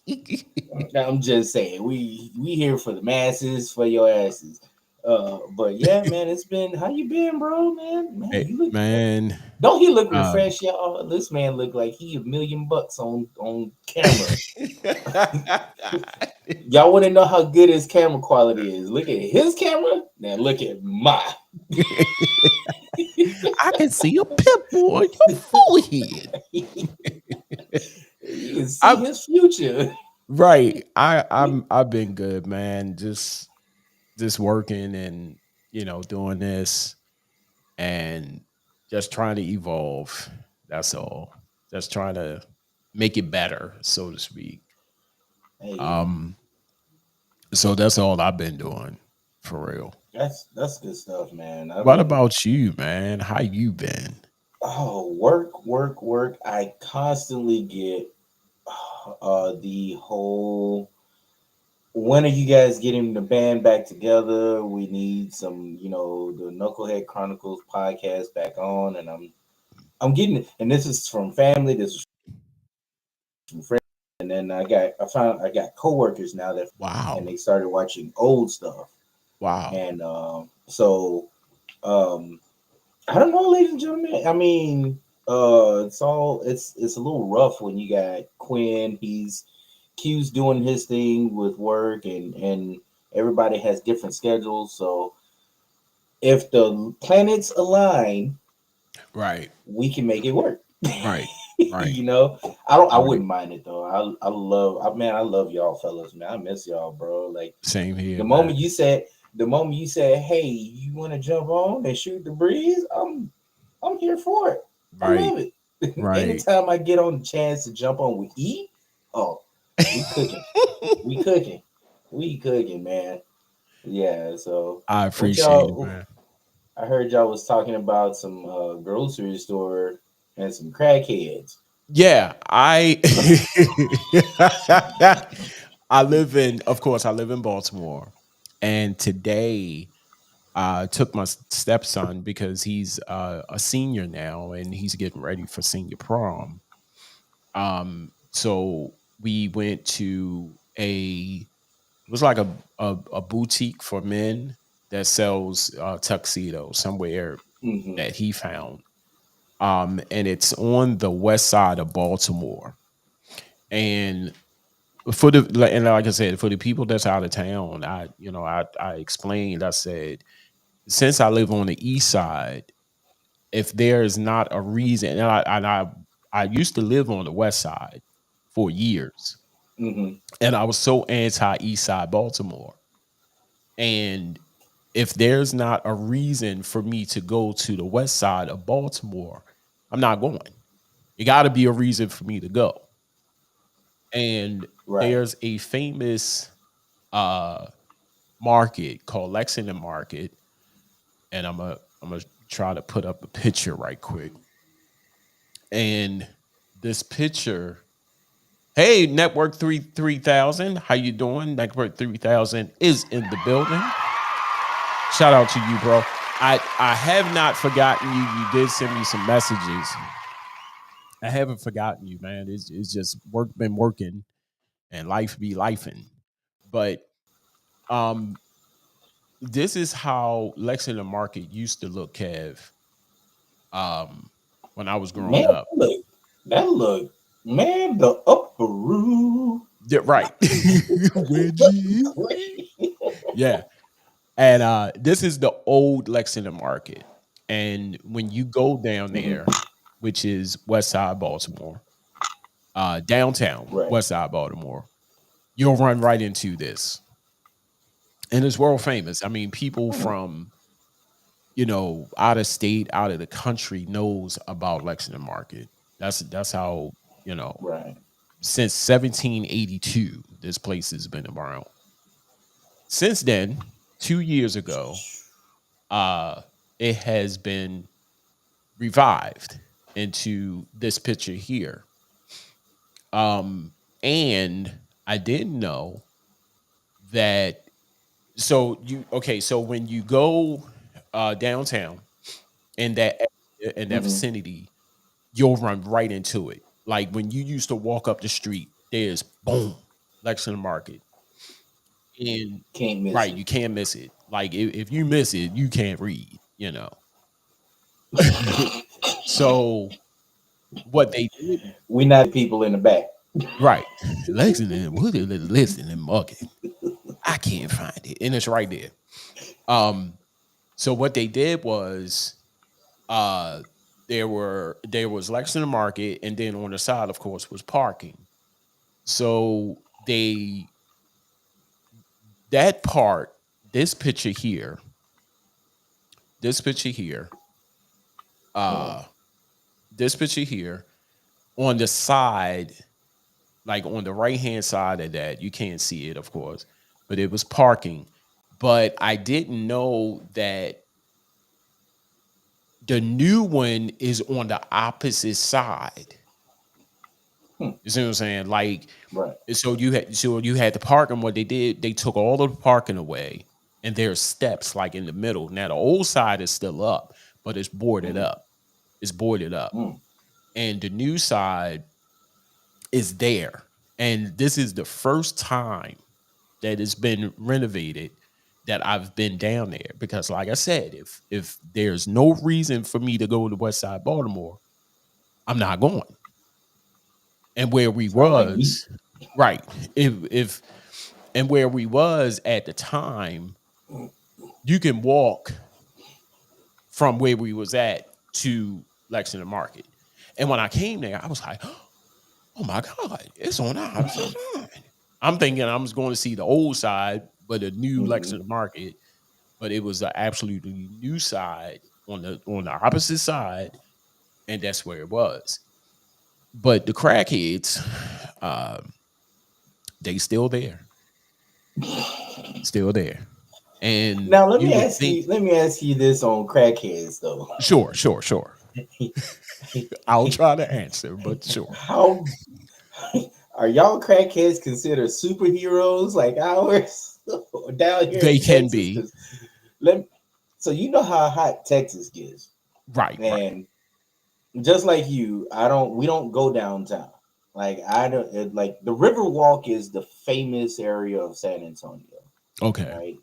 I'm just saying, we here for the masses, for your asses. But yeah, man, it's been how you been, bro, man? Man, Hey, you look. man. Don't he look Um, refreshed, y'all? This man look like he $1 million on camera. Y'all want to know how good his camera quality is? Look at his camera. Now look at mine. I can see a pimple on your forehead. You can see I'm his future. right. I've been good, man. Just working and doing this and just trying to evolve. That's all. Just trying to make it better, so to speak. Hey, Um, so that's all I've been doing for real. that's good stuff, man. I What mean, about you, man? How you been? oh, work, work, work. I constantly get the whole. When are you guys getting the band back together? We need some, the Knucklehead Chronicles podcast back on, and I'm getting it. And this is from family. This is from friends. And then I got coworkers now and Wow. they started watching old stuff. Wow. And so um, I don't know, ladies and gentlemen. I mean, it's a little rough when you got Quinn. Q's doing his thing with work, and everybody has different schedules. So if the planets align, Right. we can make it work. Right. Right. You know, I Right. wouldn't mind it though. Man, I love y'all fellas, man. I miss y'all, bro. Like Same the here, man. moment you said, the moment you said, "Hey, you want to jump on and shoot the breeze?" I'm here for it. I Right. love it. Right. Anytime I get on the chance to jump on with E, oh, we cooking, we cooking, we cooking, man. Yeah. So I what appreciate it, y'all? man. I heard y'all was talking about some grocery store and some crackheads. Yeah, I live in, of course, I live in Baltimore, and today I took my stepson because he's a senior now, and he's getting ready for senior prom. So we went to it was like a boutique for men that sells tuxedos somewhere Hmm. that he found. And it's on the west side of Baltimore. And and like I said, for the people that's out of town, I explained. I said, since I live on the east side, if there is not a reason, I used to live on the west side for years, Hmm. and I was so anti East Side Baltimore. And if there's not a reason for me to go to the west side of Baltimore, I'm not going. It got to be a reason for me to go. And Right. there's a famous uh market called Lexington Market, and I'm gonna try to put up a picture right quick. And this picture, hey, Network 3000, how you doing? Network 3000 is in the building. Shout out to you, bro. I have not forgotten you. You did send me some messages. I haven't forgotten you, man. It's just work been working and life be lifing. But um this is how Lexington Market used to look, Kev, um, when I was growing Man, up. that look, man, the upper room. Yeah, right. Wedgie. Great. Yeah. And this is the old Lexington Market. And when you go down Hmm. there, which is West Side Baltimore, downtown Right. West Side Baltimore, you'll run right into this. And it's world famous. I mean, people Hmm. from, out of state, out of the country knows about Lexington Market. That's how, you know, Right. since 1782, this place has been around. Since then, 2 years ago, uh, it has been revived into this picture here. And I didn't know that. So when you go downtown in that Hmm. vicinity, you'll run right into it. Like when you used to walk up the street, there's boom, Lexington Market. And Can't miss right, it. you can't miss it. Like if you miss it, you can't read. So what they did, We not people in the back. right? Lexington, what is Lexington Market? I can't find it, and it's right there. Um, so what they did was, uh, there was Lexington Market, and then on the side, of course, was parking. So they that part, this picture here, this picture here, Hmm. uh, this picture here on the side, like on the right hand side of that, you can't see it, of course, but it was parking. But I didn't know that the new one is on the opposite side. Hmm. You see what I'm saying? Like, Right. so you had the parking. What they did, they took all of the parking away, and there's steps like in the middle. Now the old side is still up, but it's boarded Hmm. up. It's boarded up, Hmm. and the new side is there. And this is the first time that it's been renovated that I've been down there because, like I said, if there's no reason for me to go to West Side Baltimore, I'm not going. And where we Sound like me. was, right? If and where we was at the time, you can walk from where we was at to Lexington Market. And when I came there, I was like, oh my God, it's on the opposite side. I'm thinking I was going to see the old side, but a new Hmm. Lexington Market, but it was an absolutely new side on the opposite side, and that's where it was. But the crackheads, um, they still there, still there, and Now you would think, let me ask you this on crackheads though. sure, sure, sure. I'll try to answer, but sure, How are y'all crackheads considered superheroes like ours down here they in can Texas? be Because let so you know how hot Texas gets, right, right. and just like you, I don't. We don't go downtown. Like I don't like the River Walk is the famous area of San Antonio, Okay, right?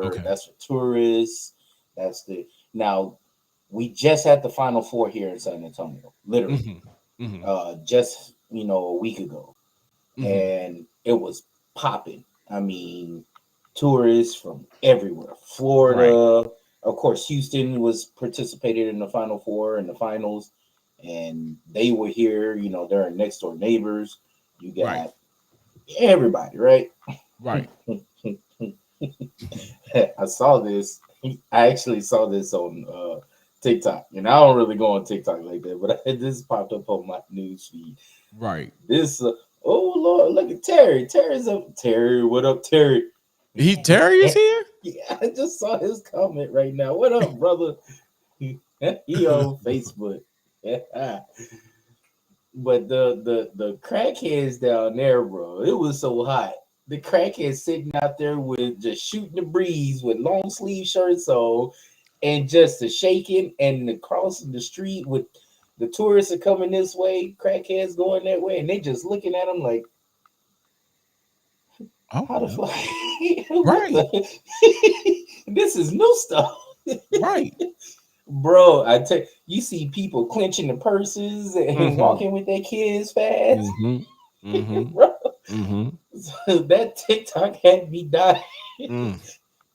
okay. That's for tourists. That's the now we just had the Final Four here in San Antonio, literally, Hmm. Hmm. just a week ago, Hmm. and it was popping. I mean, tourists from everywhere, Right, Florida, of course, Houston was participated in the Final Four and the finals, and they were here. They're next door neighbors. You right, got everybody, right? right. I saw this. I actually saw this on TikTok, and I don't really go on TikTok like that, but this popped up on my news feed. Right. This, oh Lord, look at Terry. Terry's up. Terry, what up, Terry? Terry is here? Yeah, I just saw his comment right now. What up, brother? He on Facebook. Yeah. But the crackheads down there, bro, it was so hot. The crackheads sitting out there with just shooting the breeze with long sleeve shirts on, and just the shaking and the crossing the street with the tourists are coming this way, crackheads going that way, and they just looking at them like, Oh how the no. fuck? What Right. the? This is new stuff. Right. Bro, I tell you, you see people clenching the purses and Mm-hmm. walking with their kids fast. Mm-hmm. Mm-hmm. Bro, Mm-hmm. so that TikTok had me dying. Mm.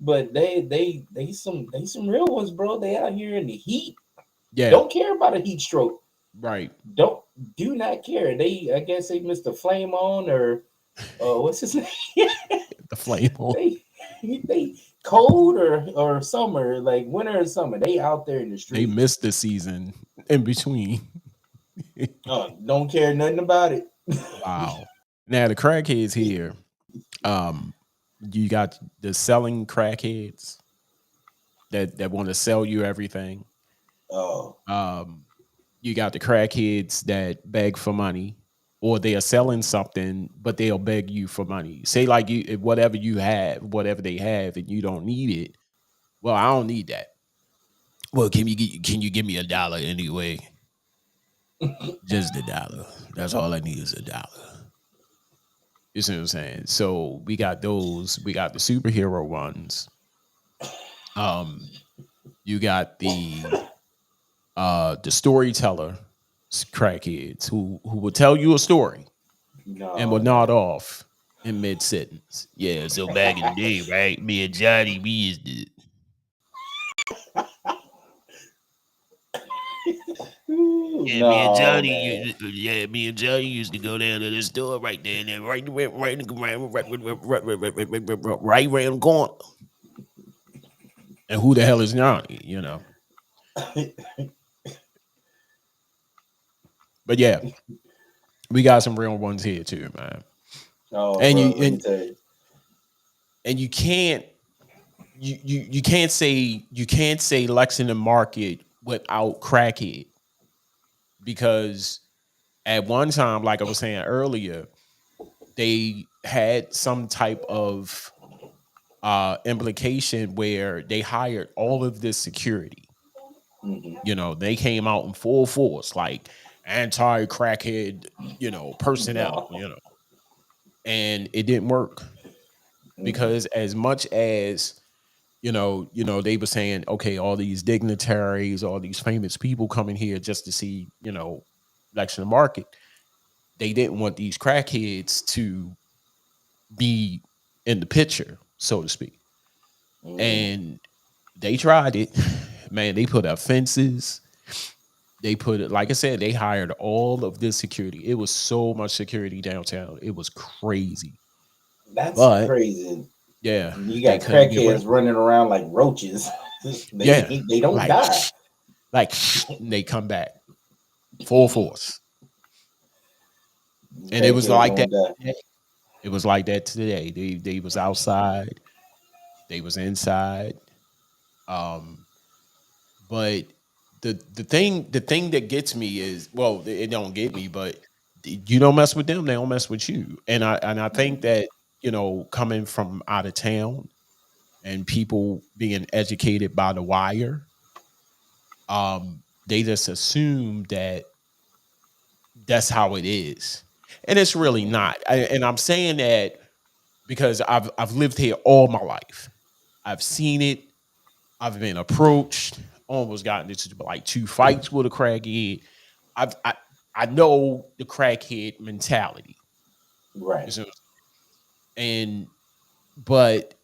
But they some real ones, bro. They out here in the heat. Yeah. Don't care about a heat stroke. Right. Don't do not care. I guess they missed a flame on or what's his name? The flame on. they they cold or summer, like winter and summer. They out there in the They street. missed the season in between. Oh, don't care nothing about it. Wow. Now the crackheads here. Um, you got the selling crackheads that want to sell you everything. Oh, Um, you got the crackheads that beg for money, or they are selling something, but they'll beg you for money. Say like if whatever you have, whatever they have, and you don't need it. Well, I don't need that. Well, can you give me $1 anyway? Just $1. That's all I need is $1. You see what I'm saying? So we got those. We got the superhero ones. Um, you got the storyteller crackheads who will tell you a story and will no, nod no. off in mid sentence. Yeah, so back in the day, right? Me and Johnny, we used to. Yeah, me and No, Johnny, man. yeah, me and Johnny used to go down to the store right there, and then right around the corner. And who the hell is Johnny? But yeah, we got some real ones here too, man. Oh, And bro, you let me and tell you. and you can't say Lexington Market without crackhead because at one time, like I was saying earlier, they had some type of implication where they hired all of this security. Hmm. They came out in full force, like anti crackhead, personnel, No. and it didn't work Mm-mm. because as much as they were saying, okay, all these dignitaries, all these famous people coming here just to see, Lexington Market. They didn't want these crackheads to be in the picture, so to speak. Mm. And they tried it. Man, they put up fences. They put it, like I said, they hired all of this security. It was so much security downtown. It was crazy. That's But crazy. yeah, You they got couldn't get rid crackheads of them. running around like roaches. Yeah. They don't Like die. like and they come back full force. And it was Crackheads like that don't die. today. It was like that today. They was outside, they was inside. Um, but the thing that gets me is, well, it don't get me, but you don't mess with them, they don't mess with you. And I think that, coming from out of town and people being educated by the wire, they just assume that that's how it is. And it's really not. And I'm saying that because I've lived here all my life. I've seen it. I've been approached, almost gotten into like two fights with a crackhead. I've I know the crackhead mentality. Right. You know, and but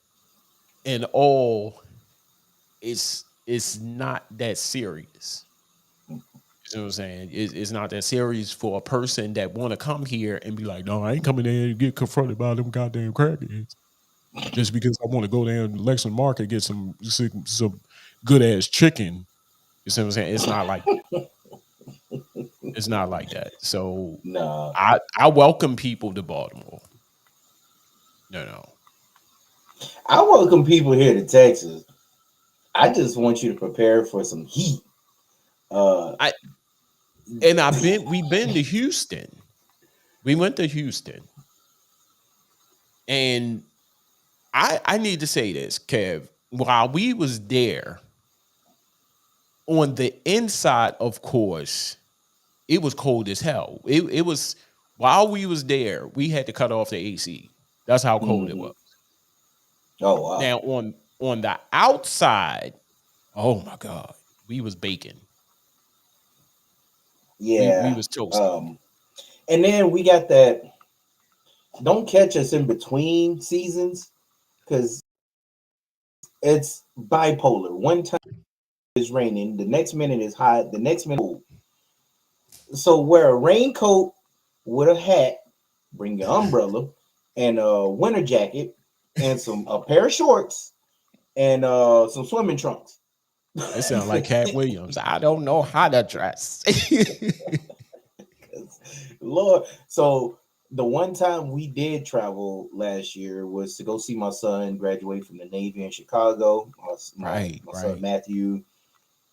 in all, it's not that serious. You know what I'm saying? It's not that serious for a person that want to come here and be like, no, I ain't coming there and get confronted by them goddamn crackheads just because I want to go down to Lexington Market and get some good ass chicken. You see what I'm saying? It's not like that. It's not like that. So Nah. I welcome people to Baltimore. No, no. I welcome people here to Texas. I just want you to prepare for some heat. Uh I and we've been to Houston. We went to Houston. And I need to say this, Kev. While we was there, on the inside, of course, it was cold as hell. It was while we was there, we had to cut off the AC. That's how cold it mhm. was. Oh wow. Now on the outside, oh my God, we was baking. We Yeah. was toasting. Um and then we got that, don't catch us in between seasons because it's bipolar. One time it's raining, the next minute is hot, the next minute cold. So wear a raincoat with a hat, bring your umbrella and a winter jacket and some a pair of shorts and some swimming trunks. It sounded like Cat Williams. I don't know how to dress. Lord, so the one time we did travel last year was to go see my son graduate from the Navy in Chicago. Right, My son right. Matthew.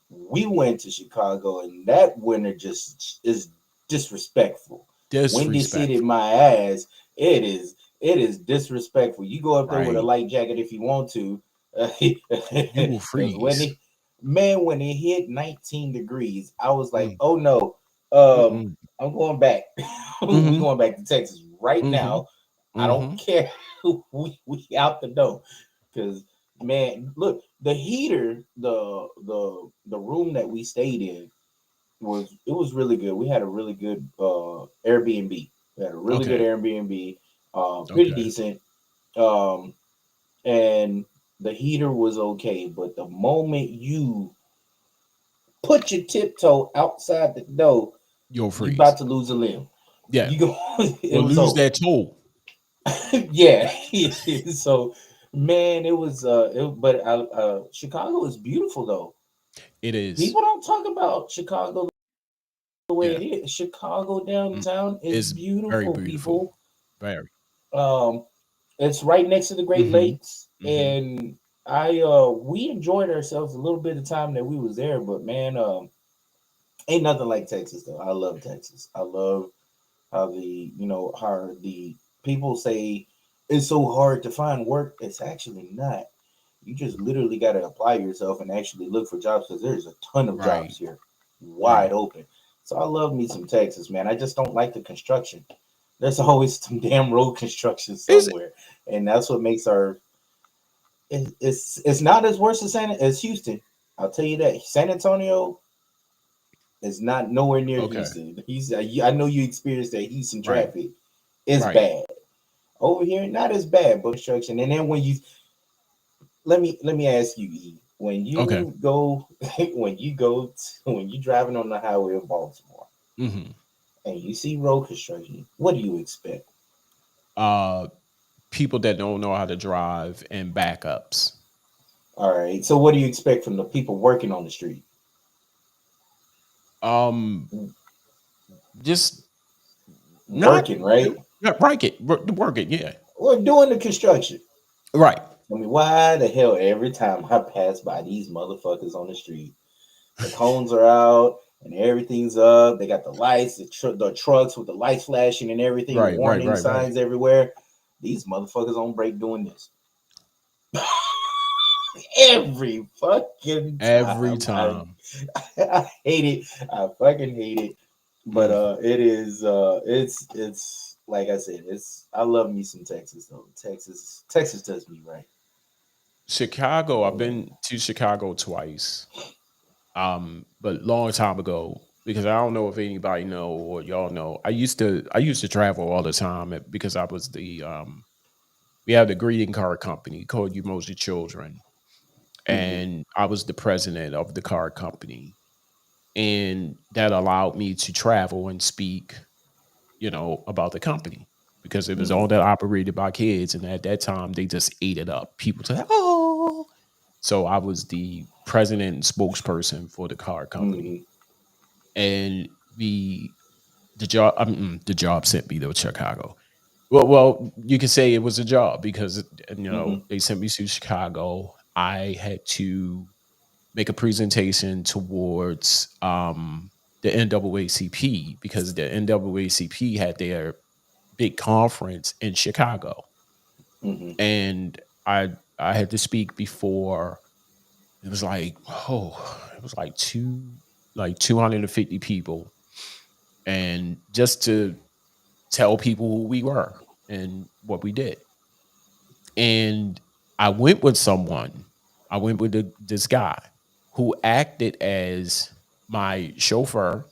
We went to Chicago, and that winter just is disrespectful. Windy City, Disrespectful. my ass. It is disrespectful. You go up there with a Right. light jacket if you want to, You will because freeze. when it hit 19 degrees, I was like, Mm, oh no, mm-mm, I'm going back. We mhm, going back to Texas right mhm, now. I don't mhm. care. We out the door because man, look, the heater, the room that we stayed in was really good. We had a really good Airbnb. We had a really good Okay, Airbnb, pretty okay. decent. Um, and the heater was okay, but the moment you put your tiptoe outside the door, You'll you about freeze. to lose a limb. Yeah. You go, it Or was lose over. that toe. Yeah. So man, but Chicago is beautiful though. It is. People don't talk about Chicago the way Yeah. it is. Chicago Mm. downtown is It's very beautiful, beautiful. people. Very. Um, it's right next to the Great Mhm. Lakes, Mhm. and I we enjoyed ourselves a little bit of time that we was there. But man, ain't nothing like Texas though. I love Texas. I love how the people say it's so hard to find work. It's actually not. You just literally got to apply yourself and actually look for jobs because there's a ton of Right. jobs here, wide Right. open. So I love me some Texas, man. I just don't like the construction. There's always some damn road construction Is somewhere, and that's what makes it's not as worse as Houston. I'll tell you that. San Antonio is not nowhere near okay. Houston. I know you experienced that Houston Right. traffic. It's Right. bad over here. Not as bad, but construction. And then when you let me ask you, E. When Okay. you go, when you driving on the highway of Baltimore Hmm. and you see road construction, what do you expect? Uh, People that don't know how to drive and backups. All right. So what do you expect from the people working on the street? Um, just not Working, right? not work it. Yeah, We're doing the construction. right, I mean, why the hell every time I pass by these motherfuckers on the street, the cones are out and everything's up. They got the lights, the trucks with the lights flashing and everything, warning right. signs everywhere. These motherfuckers on break doing this every fucking Every time. time. I hate it. I fucking hate it. But Mm. it is it's like I said, it's I love me some Texas though. Texas does me right. Chicago. I've Oh, been to Chicago twice. But long time ago because I don't know if anybody know or y'all know. I used to travel all the time because I was the we have the greeting card company called Umoja Children, mm-hmm, and I was the president of the card company, and that allowed me to travel and speak, about the company because it was mm-hmm, all that operated by kids, and at that time they just ate it up. People said, "Oh," so I was the president and spokesperson for the card company, mm-hmm, and the job sent me to Chicago. Well, you can say it was a job because mm-hmm, they sent me to Chicago. I had to make a presentation towards the NAACP because the NAACP had their big conference in Chicago, mm-hmm. and I had to speak before. It was like it was like 250 people, and just to tell people who we were and what we did. And I went with someone. I went with this guy who acted as my chauffeur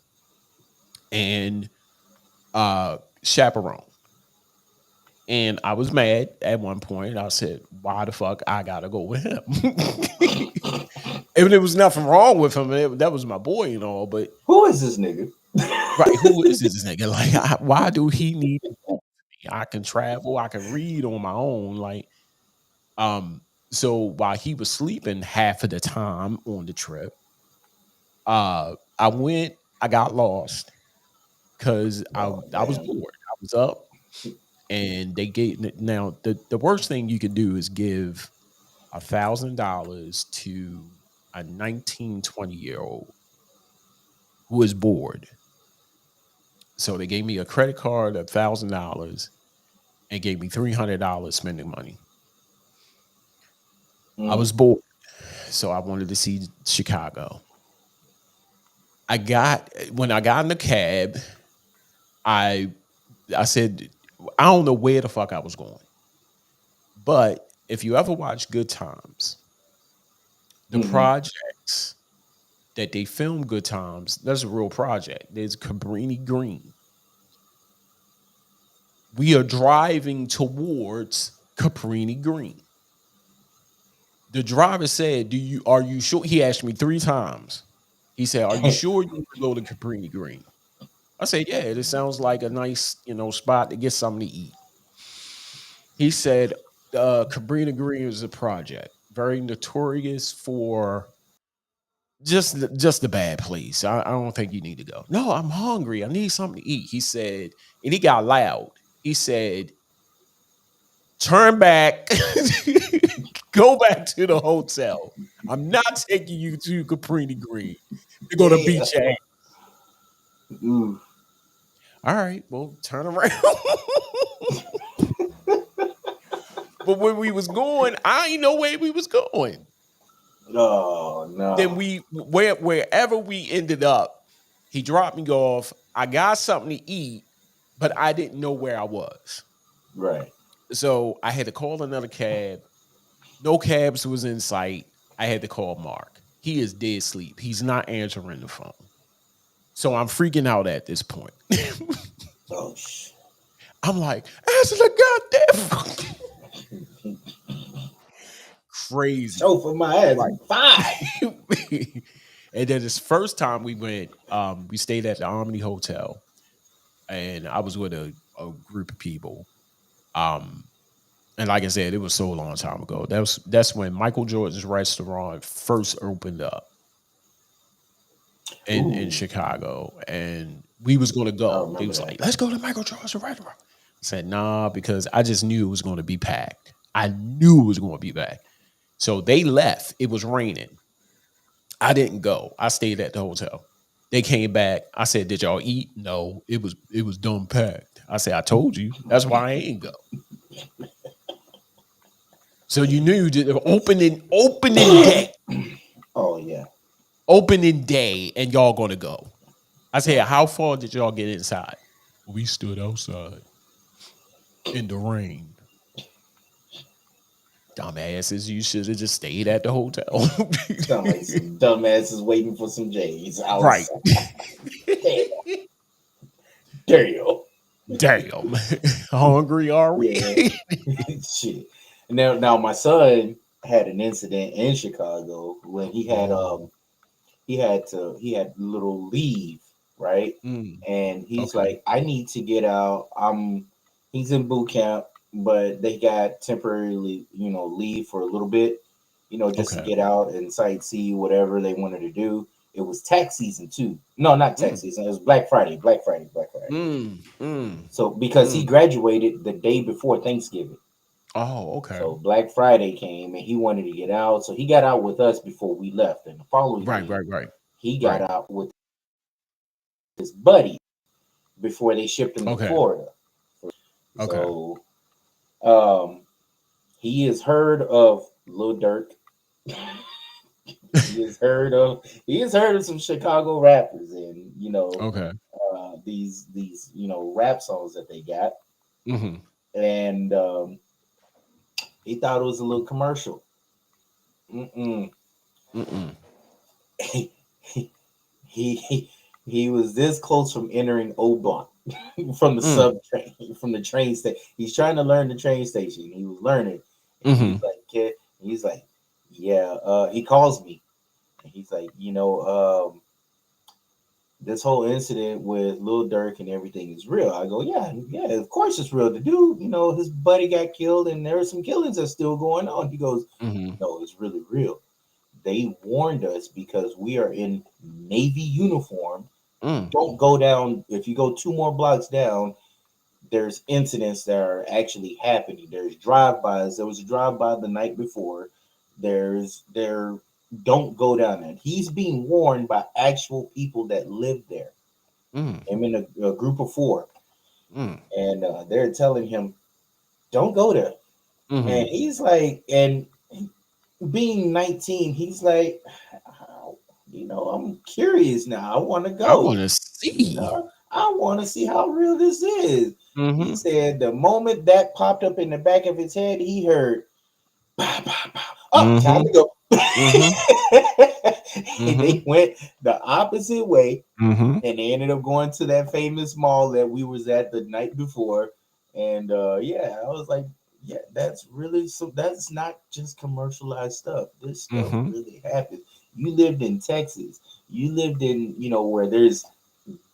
and chaperone. And I was mad at one point. I said, "Why the fuck I gotta go with him?" And there was nothing wrong with him. That was my boy and all, but Who is this nigga? right, who is this nigga? Like, why do he need to talk to me? I can travel, I can read on my own. Like, so while he was sleeping half of the time on the trip, I got lost because Oh I was damn. bored. I was up, and they gave now the worst thing you could do is give $1,000 to a 19-20-year-old who is bored. So they gave me a credit card of $1,000 and gave me $300 spending money. I Mm, was bored, so I wanted to see Chicago. When I got in the cab, I I said I don't know where the fuck I was going, but if you ever watch Good Times, the mm-hmm. projects that they film Good Times, that's a real project. There's Cabrini Green. We are driving towards Cabrini Green. The driver said, are you sure?" He asked me 3 times. He said, "Are you sure you want to go to Cabrini Green?" I said, "Yeah, it sounds like a nice, spot to get something to eat." He said, Cabrini Green is a project very notorious for just a bad place. I don't think you need to go. No, I'm hungry. I need something to eat. He said, and he got loud. He said, "Turn back, go back to the hotel. I'm not taking you to Cabrini Green. They're gonna Damn. beat your ass." Ooh. All right, well, turn around. But when we was going, I ain't know where we was going. Oh Then no. wherever we ended up, he dropped me off. I got something to eat, but I didn't know where I was. Right. So I had to call another cab. No cabs was in sight. I had to call Mark. He is dead asleep. He's not answering the phone. So I'm freaking out at this point. Oh shit. I'm like, answer the goddamn phone. crazy. chauffeur my ass. Right. Five. And then this first time we went, we stayed at the Omni Hotel, and I was with a group of people. Um, and like I said, it was so long time ago. That's when Michael Jordan's restaurant first opened up in Ooh, Chicago, and we was gonna I go. They remember was that. like, "Let's go to Michael Jordan's restaurant." I said, "Nah," because I just knew it was going to be packed. I knew it was going to be packed. So they left. It was raining. I didn't go. I stayed at the hotel. They came back. I said, "Did y'all eat?" No, it was done packed. I said, "I told you. That's why I ain't go." So you knew that Oh yeah. opening day, and y'all gonna go. I said, "How far did y'all get inside?" We stood outside in the rain. Dumbasses, you should have just stayed at the hotel. Sound like some dumbasses waiting for some J's Right. outside. Damn. Damn. Damn. Hungry are we? Yeah. Shit. Now my son had an incident in Chicago when Oh. he had little leave, right? Mm, And he's okay. like, I need to get out. He's in boot camp, but they got temporarily, leave for a little bit, just to Okay. get out and sightsee whatever they wanted to do. It was tax season too. No, not tax Mm, season. It was Black Friday. Black Friday. Black Friday. mm, So because he mm. graduated the day before Thanksgiving. Oh, okay. So Black Friday came and he wanted to get out. So he got out with us before we left. And the following Right, day, right, right. he got Right. out with his buddy before they shipped him to Okay. Florida. Okay. So um, he has heard of Lil Durk. He has heard of some Chicago rappers and Okay. these rap songs that they got. Mm-hmm. And he thought it was a little commercial. Mm-mm. Mm-mm. he, he he was this close from entering Oblong from the Mm. sub train from the train station. He's trying to learn the train station. He was learning, and he's Mm-hmm. like, "Kid," he's like, "Yeah." He calls me, and he's like, this whole incident with Lil Durk and everything is real. I go, yeah, yeah, of course it's real. The dude, his buddy got killed, and there are some killings that's still going on. He goes, Mm-hmm. no, it's really real. They warned us because we are in Navy uniform. Mm. Don't go down. If you go two more blocks down, there's incidents that are actually happening. There's drive-bys. There was a drive-by the night before. There. Don't go down there. He's being warned by actual people that live there. Mm. I'm in a group of four, Mm. and they're telling him, "Don't go there." And Mm-hmm. he's like, and being 19, he's like, I'm curious now. I want to I go. want to see. I want to see how real this is. He Mm-hmm. said the moment that popped up in the back of his head, he heard, "Bah, bah, bah. Oh, time Mm-hmm. to go." Mm-hmm. And Mm-hmm. they went the opposite way, Mm-hmm. and they ended up going to that famous mall that we was at the night before. And yeah, I was like, yeah, that's really so. That's not just commercialized stuff. This stuff Mm-hmm. really happened. You lived in Texas. You lived in where there's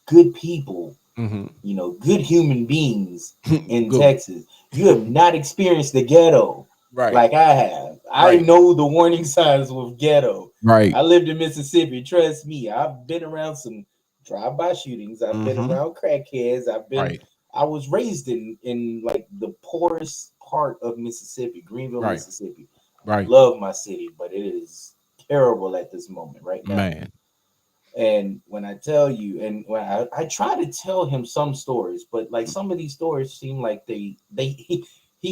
good people, Mm-hmm. good human beings in Good. Texas. You have not experienced the ghetto Right. like I have. I Right. know the warning signs with ghetto. Right. I lived in Mississippi. Trust me, I've been around some drive-by shootings. I've been Mm-hmm. around crackheads. Right. I was raised in like the poorest part of Mississippi, Greenville, Right. Mississippi. I Right. love my city, but it is terrible at this moment right now. Man. And when I tell you, and when I try to tell him some stories, but like some of these stories seem like he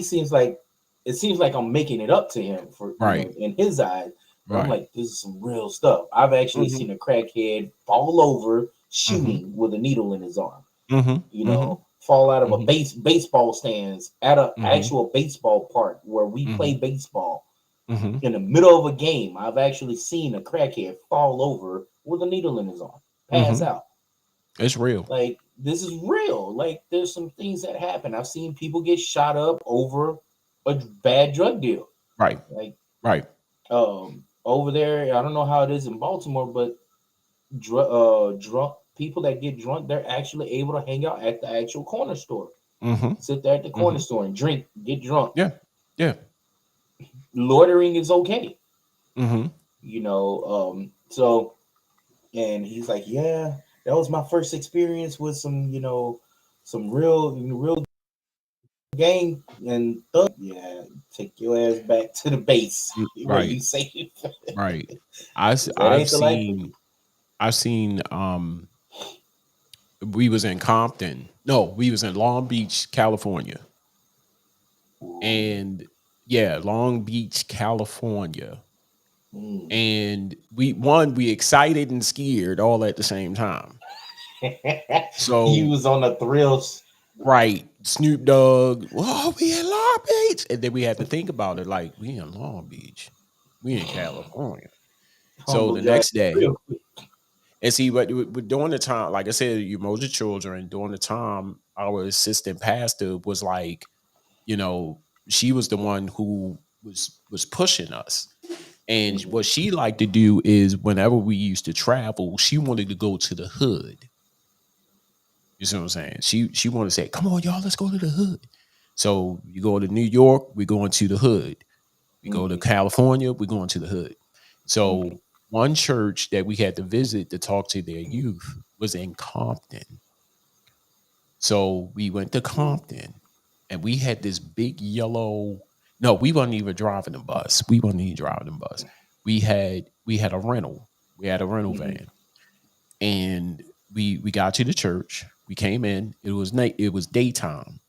seems like it seems like I'm making it up to him for Right. in his eyes. But I'm Right. like, this is some real stuff. I've actually Mm-hmm. seen a crackhead fall over Mm-hmm. shooting with a needle in his arm. Mm-hmm. Mm-hmm. Fall out of a Mm-hmm. baseball stands at a Mm-hmm. actual baseball park where we play Mm-hmm. baseball Mm-hmm. in the middle of a game. I've actually seen a crackhead fall over with a needle in his arm, pass Mm-hmm. out. It's real. Like this is real. Like there's some things that happen. I've seen people get shot up over a bad drug deal. Right. Like Right. Over there, I don't know how it is in Baltimore, but drunk people that get drunk, they're actually able to hang out at the actual corner store, Mm-hmm. sit there at the corner Mm-hmm. store and drink, get drunk. Yeah. Yeah. Loitering is okay, Mm-hmm. So, and he's like, yeah, that was my first experience with some real gang and thug. Yeah, take your ass back to the base where Right. you safe. Right. 'Cause that I've ain't the life for you. seen I've seen we was in Compton. No, we was in Long Beach, California. Ooh. And yeah, Long Beach, California. Mm. And we excited and scared all at the same time. You So was on the thrills. right, Snoop Dogg, oh, we in Long Beach. And then we had to think about it like we in Long Beach. We in California. So Humble the your ass next day, real quick. and see, but during the time, like I said, you mold your children. During the time, our assistant pastor was like, you know, she was the one who was pushing us. And Mhm, what she liked to do is whenever we used to travel, she wanted to go to the hood. You see what I'm saying? She wanted to say, "Come on, y'all, let's go to the hood." So you go to New York, we're going to the hood. We go to mhm, California, we're going to the hood. mhm, So one church that we had to visit to talk to their youth was in Compton. So we went to mhm, Compton and we had this big yellow. No, we wasn't even driving the bus. We wasn't even driving the bus. We had a rental. We had a rental mhm, van. And we got to the church. We came in. It was night, it was daytime.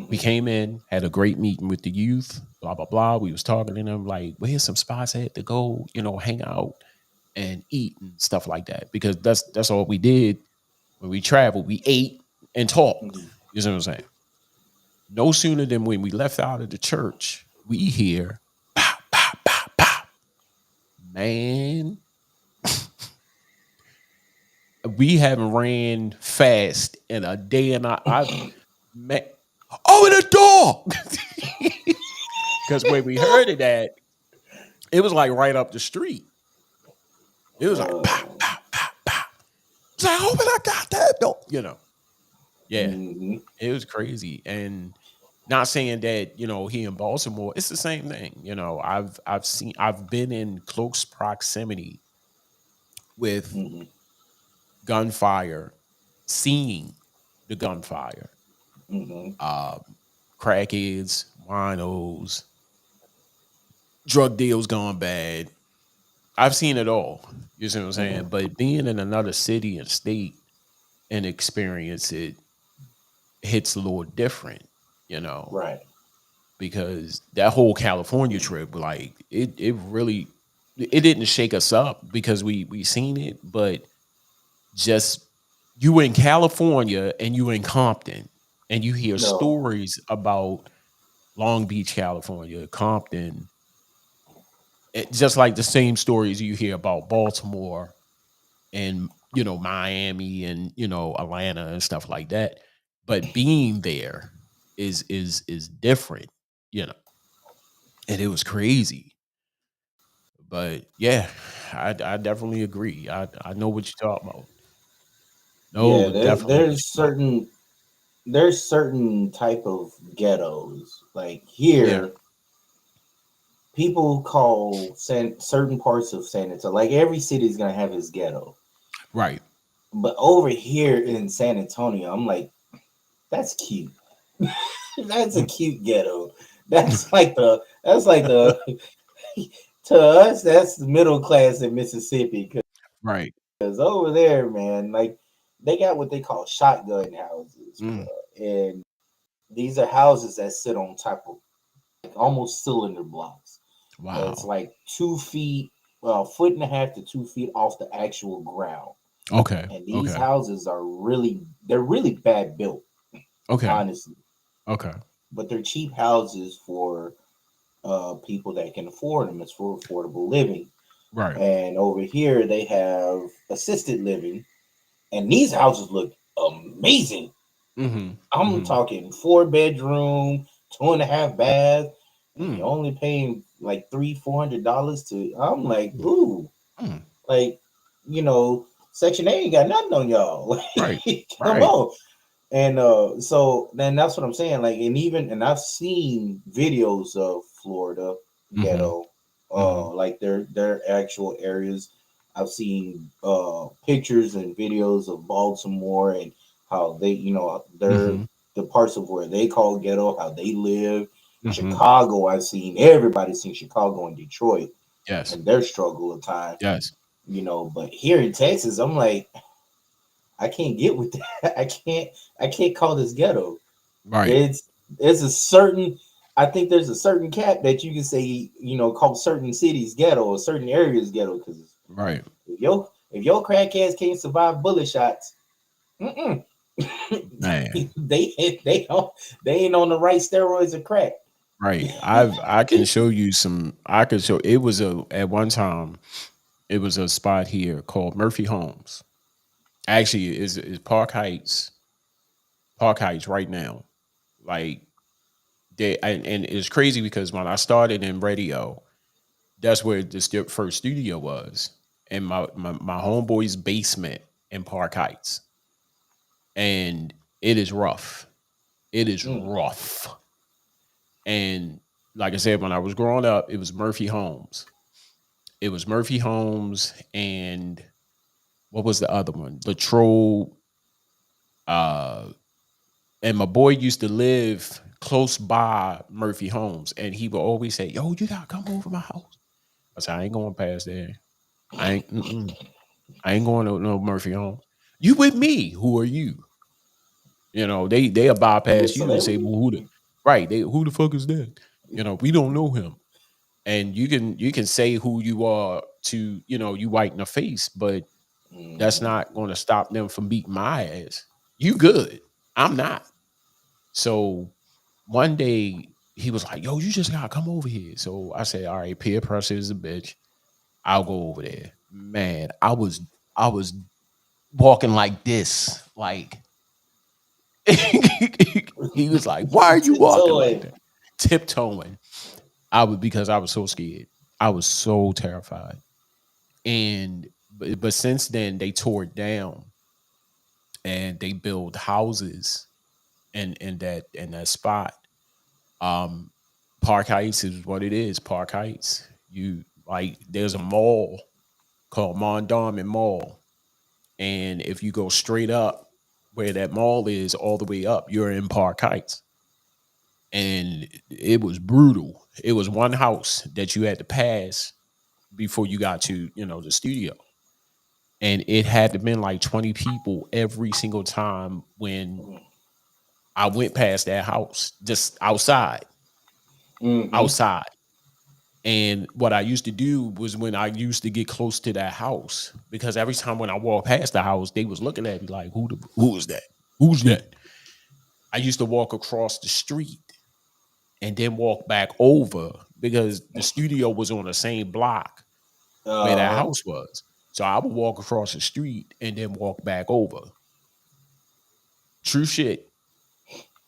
We mhm, came in, had a great meeting with the youth, blah, blah, blah. We was talking to them like, where's some spots I had to go, hang out and eat and stuff like that. Because that's all we did when we traveled. We ate and talked. mhm. You know what I'm saying? No sooner than when we left out of the church, we hear pop, pop, pop, pop. Man, we haven't ran fast in a day and I've met open the door. Because when we heard of that, it was like right up the street. It was like pop, Uh, pop, pop, pop. It's like open that goddamn door. Yeah, mhm. it was crazy. And not saying that, here in Baltimore, it's the same thing. I've been in close proximity with Mhm, gunfire, seeing the gunfire, mhm, um, crackheads, winos, drug deals gone bad. I've seen it all. You see what I'm saying? mhm. But being in another city and state and experience it hits a little different, you know, Right. because that whole California trip, like it really, it didn't shake us up because we seen it, but just you in California and you in Compton and you hear No. stories about Long Beach, California, Compton, just like the same stories you hear about Baltimore and Miami and Atlanta and stuff like that. But being there is different, you know, and it was crazy. But yeah, I definitely agree. I know what you're talking about. Yeah, No, definitely what you're talking about. there's certain type of ghettos. Like Yeah, here, people call certain parts of San Antonio. Like every city is gonna have its ghetto. right. But over here in San Antonio, I'm like, that's cute. That's a cute ghetto. That's like the to us, that's the middle class in Mississippi. Right. Because over there, man, like they got what they call shotgun houses, bro. Mm, And these are houses that sit on top of like almost cylinder blocks. That's wow. like 2 feet, well, a foot and a half to 2 feet off the actual ground. Okay. And these Okay. houses they're really bad built, Okay. honestly. Okay. But they're cheap houses for people that can afford them. It's for affordable living. Right. And over here they have assisted living, and these houses look amazing. Mm-hmm. I'm Mm-hmm. talking 4 bedroom, 2.5 bath, and you're Mm. only paying. like $300-400 to. I'm like, Mm, ooh, mm. like, Section 8 ain't got nothing on y'all. Right, Like, come right. on. And so then that's what I'm saying. Like, and I've seen videos of Florida Mhm, ghetto, mhm, like their actual areas. I've seen pictures and videos of Baltimore and how they, they're mhm, the parts of where they call ghetto, how they live. mhm. Chicago, I've seen everybody's seen Chicago and Detroit Yes, and their struggle of time, yes. but here in Texas, I'm like, I can't get with that. I can't call this ghetto. Right, It's a certain I think there's a certain cap that you can say, call certain cities ghetto or certain areas ghetto because right. if your crackheads can't survive bullet shots, mm-mm. Man, they ain't on the right steroids or crack. right. I can show you some. I could show. It was a at one time. It was a spot here called Murphy Homes. Actually, is Park Heights. Park Heights right now. Like and it's crazy because when I started in radio, that's where the first studio was, in my homeboy's basement in Park Heights, and it is rough. It is Mm, rough. And like I said, when I was growing up, it was Murphy Homes. It was Murphy Homes, and what was the other one? Latrobe. Uh, and my boy used to live close by Murphy Homes, and he would always say, "Yo, you gotta come over my house." I said, "I ain't going past there. I ain't. Mm-mm. I ain't going to no Murphy Homes. You with me? Who are you? They'll you a bypass you and say, celebrity? "Well, right? Who the fuck is that? We don't know him." And you can say who you are to you white in the face, but that's Mm-hmm. not going to stop them from beating my ass. You good? I'm not. So one day he was like, "Yo, you just gotta come over here." So I said, "All right, peer pressure is a bitch. I'll go over there." Man, I was walking like this, like he was like, "Why are you walking like Tiptoeing. that?" Tiptoeing. I was because I was so scared. I was so terrified. And but since then they tore it down and they build houses in that spot. Um Park Heights is what it is. Park Heights. You like there's a mall called Mondawmin Mall. And if you go straight up where that mall is all the way up, you're in Park Heights. And it was brutal. It was one house that you had to pass before you got to, the studio. And it had to been like 20 people every single time when I went past that house, just Mm-hmm. outside. And what I used to do was when I used to get close to that house, because every time when I walked past the house, they was looking at me like, who is that? Who's that? I used to walk across the street and then walk back over because the studio was on the same block where that Uh-huh. house was. So I would walk across the street and then walk back over. True shit.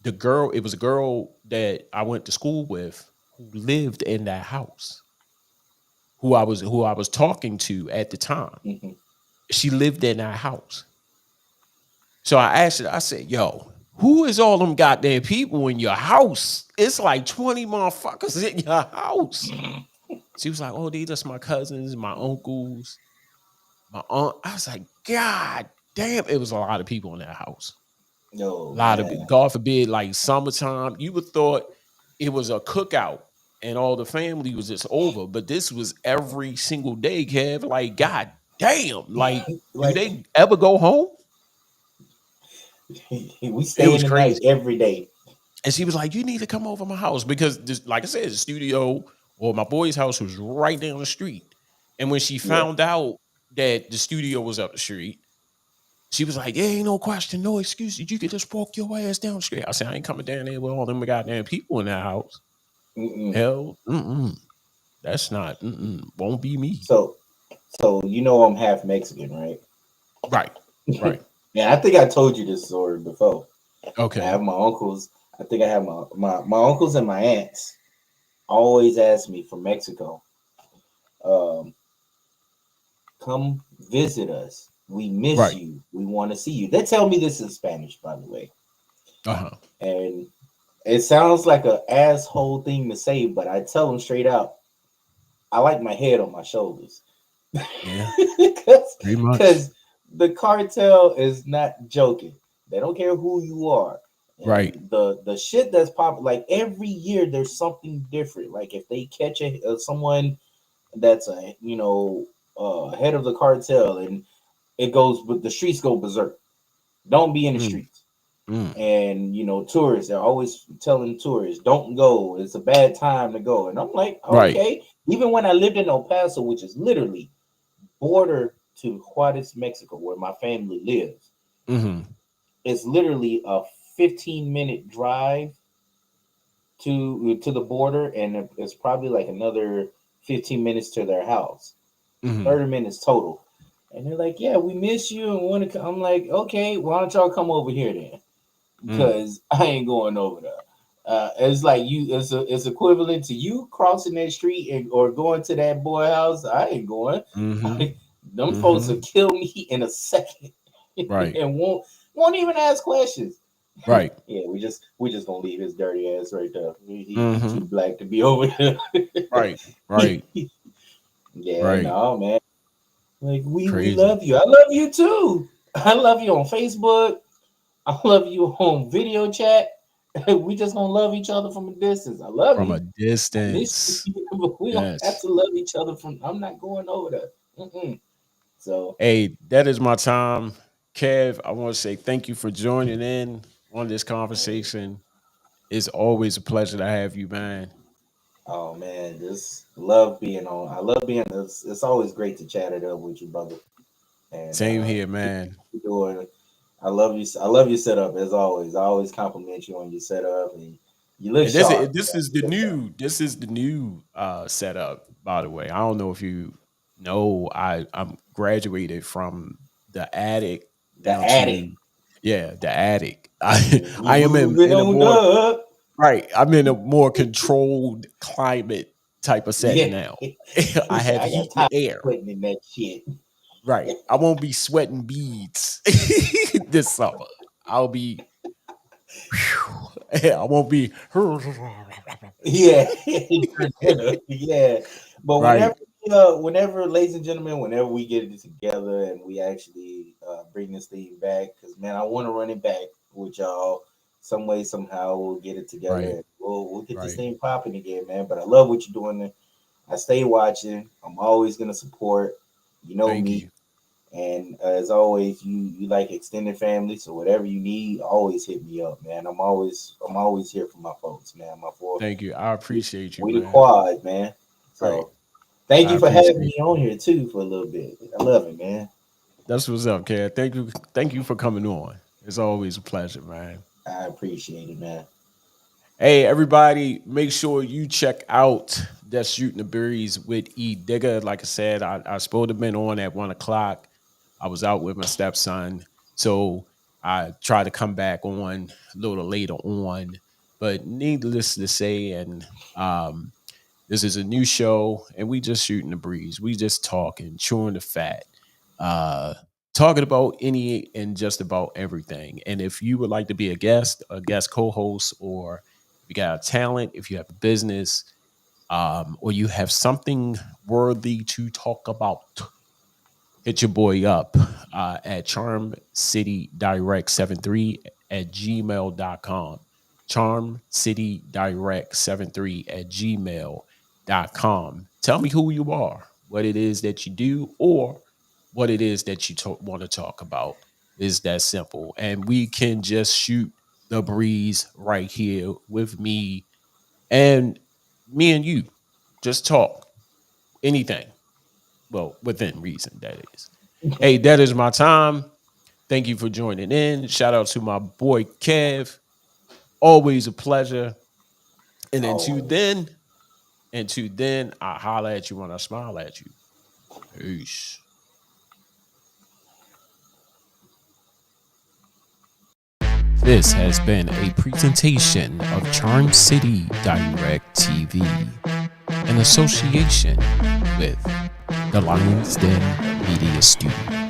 It was a girl that I went to school with who lived in that house, who I was talking to at the time. Mm-hmm. She lived in that house. So I asked her, I said, "Yo, who is all them goddamn people in your house? It's like 20 motherfuckers in your house." She was like, "Oh, these are my cousins, my uncles, my aunt." I was like, "God damn, it was a lot of people in that house." Oh A lot of man. God forbid, like summertime, you would thought it was a cookout and all the family was just over. But this was every single day, Kev. Like, God damn, like, do Like they ever go home? we It stay in was the night crazy. every day. And she was like, "You need to come over my house," because this, like I said, the studio or my boy's house was right down the street. And when she Yeah. found out that the studio was up the street, she was like, "There ain't no question, no excuses. You could just walk your ass down the street." I said, "I ain't coming down there with all them goddamn people in that house. Mm-mm. Hell, that's not, won't be me." So I'm half Mexican, right? Right, right. Yeah, I think I told you this story before. I Okay. have my uncles. I think I have my uncles and my aunts always ask me from Mexico, um, come visit us. We miss Right. you. We want to see you. They tell me this in Spanish, by the way. Uh-huh. And it sounds like a asshole thing to say, but I tell them straight out, I like my head on my shoulders. Yeah. Because Pretty much. the cartel is not joking. They don't care who you are. Right. And the shit that's pop, like every year there's something different. Like if they catch someone that's a head of the cartel, and it goes, but the streets go berserk. Don't be in the Mm, streets. mm. And tourists, they're always telling tourists, don't go, it's a bad time to go. And I'm like, Right. okay. Even when I lived in El Paso, which is literally border to Juarez, Mexico, where my family lives, Hmm. it's literally a 15-minute drive to the border, and it's probably like another 15 minutes to their house. Hmm. 30 minutes total. And they're like, yeah, we miss you and want to come. I'm like, okay, why don't y'all come over here then? Mm. Because I ain't going over there. It's like it's equivalent to you crossing that street or going to that boy house. I ain't going. Hmm. Them folks will Hmm. kill me in a second Right. and won't even ask questions. Right. Yeah, we just gonna leave his dirty ass right there. He too Hmm. black to be over there. Right. Right. Yeah, Right. no man. Like we Crazy. love you. I love you too. I love you on Facebook. I love you on video chat. We just gonna love each other from a distance. I love From you. a I miss distance. you, but we don't have Yes. to love each other from. I'm not going over there. Mm-mm. So, Hey, that is my time. Kev, I want to say thank you for joining in on this conversation. It's always a pleasure to have you, man. oh man, just love being on. I love being. It's always great to chat it up with you, brother. And Same here, keep man. doing. I love you. I love your setup as always. I always compliment you on your setup, and you look And this sharp. is this Man. is You the look sharp. new setup, by the way. I don't know if you know I'm graduated from the attic The down attic. to the attic. I We am moving in a on more up. right. I'm in a more controlled climate type of setting Yeah. now. He I said, have I got heat and tired of air. putting in that shit. Right. I won't be sweating beads this summer. I'll be I won't be Yeah. Yeah. But right. whenever, ladies and gentlemen, whenever we get it together and we actually bring this thing back, because man, I want to run it back with y'all some way, somehow. We'll get it together Right. and we'll get this Right. thing popping again, man. But I love what you're doing. I stay watching. I'm always gonna support. You know Thank me. you. And as always, you like extended family, so whatever you need, always hit me up, man. I'm always here for my folks, man. My four, Thank you. I appreciate you, we the man. quad, man. Right. So thank I you for having appreciate me you. on here too for a little bit. I love it, man. That's what's up, Kat. Thank you. Thank you for coming on. It's always a pleasure, man. I appreciate it, man. Hey, everybody, make sure you check out That's Shooting the Breeze with E Digger. Like I said, I supposed to have been on at 1 o'clock. I was out with my stepson. So I tried to come back on a little later on. But needless to say, and this is a new show, and we just shooting the breeze. We just talking, chewing the fat, uh, talking about any and just about everything. And if you would like to be a guest co-host, or if you got a talent, if you have a business, or you have something worthy to talk about, hit your boy up at charmcitydirect73 at gmail.com. Charmcitydirect73 at gmail.com. Tell me who you are, what it is that you do, or what it is that you want to talk about. Is that simple? And we can just shoot the breeze right here with and me and you. Just talk anything. Well, within reason, that is. Hey, that is my time. Thank you for joining in. Shout out to my boy Kev. Always a pleasure. And Always. until then, I holler at you when I smile at you. Peace. This has been a presentation of Charm City Direct TV in association with the Lions Den Media Studio.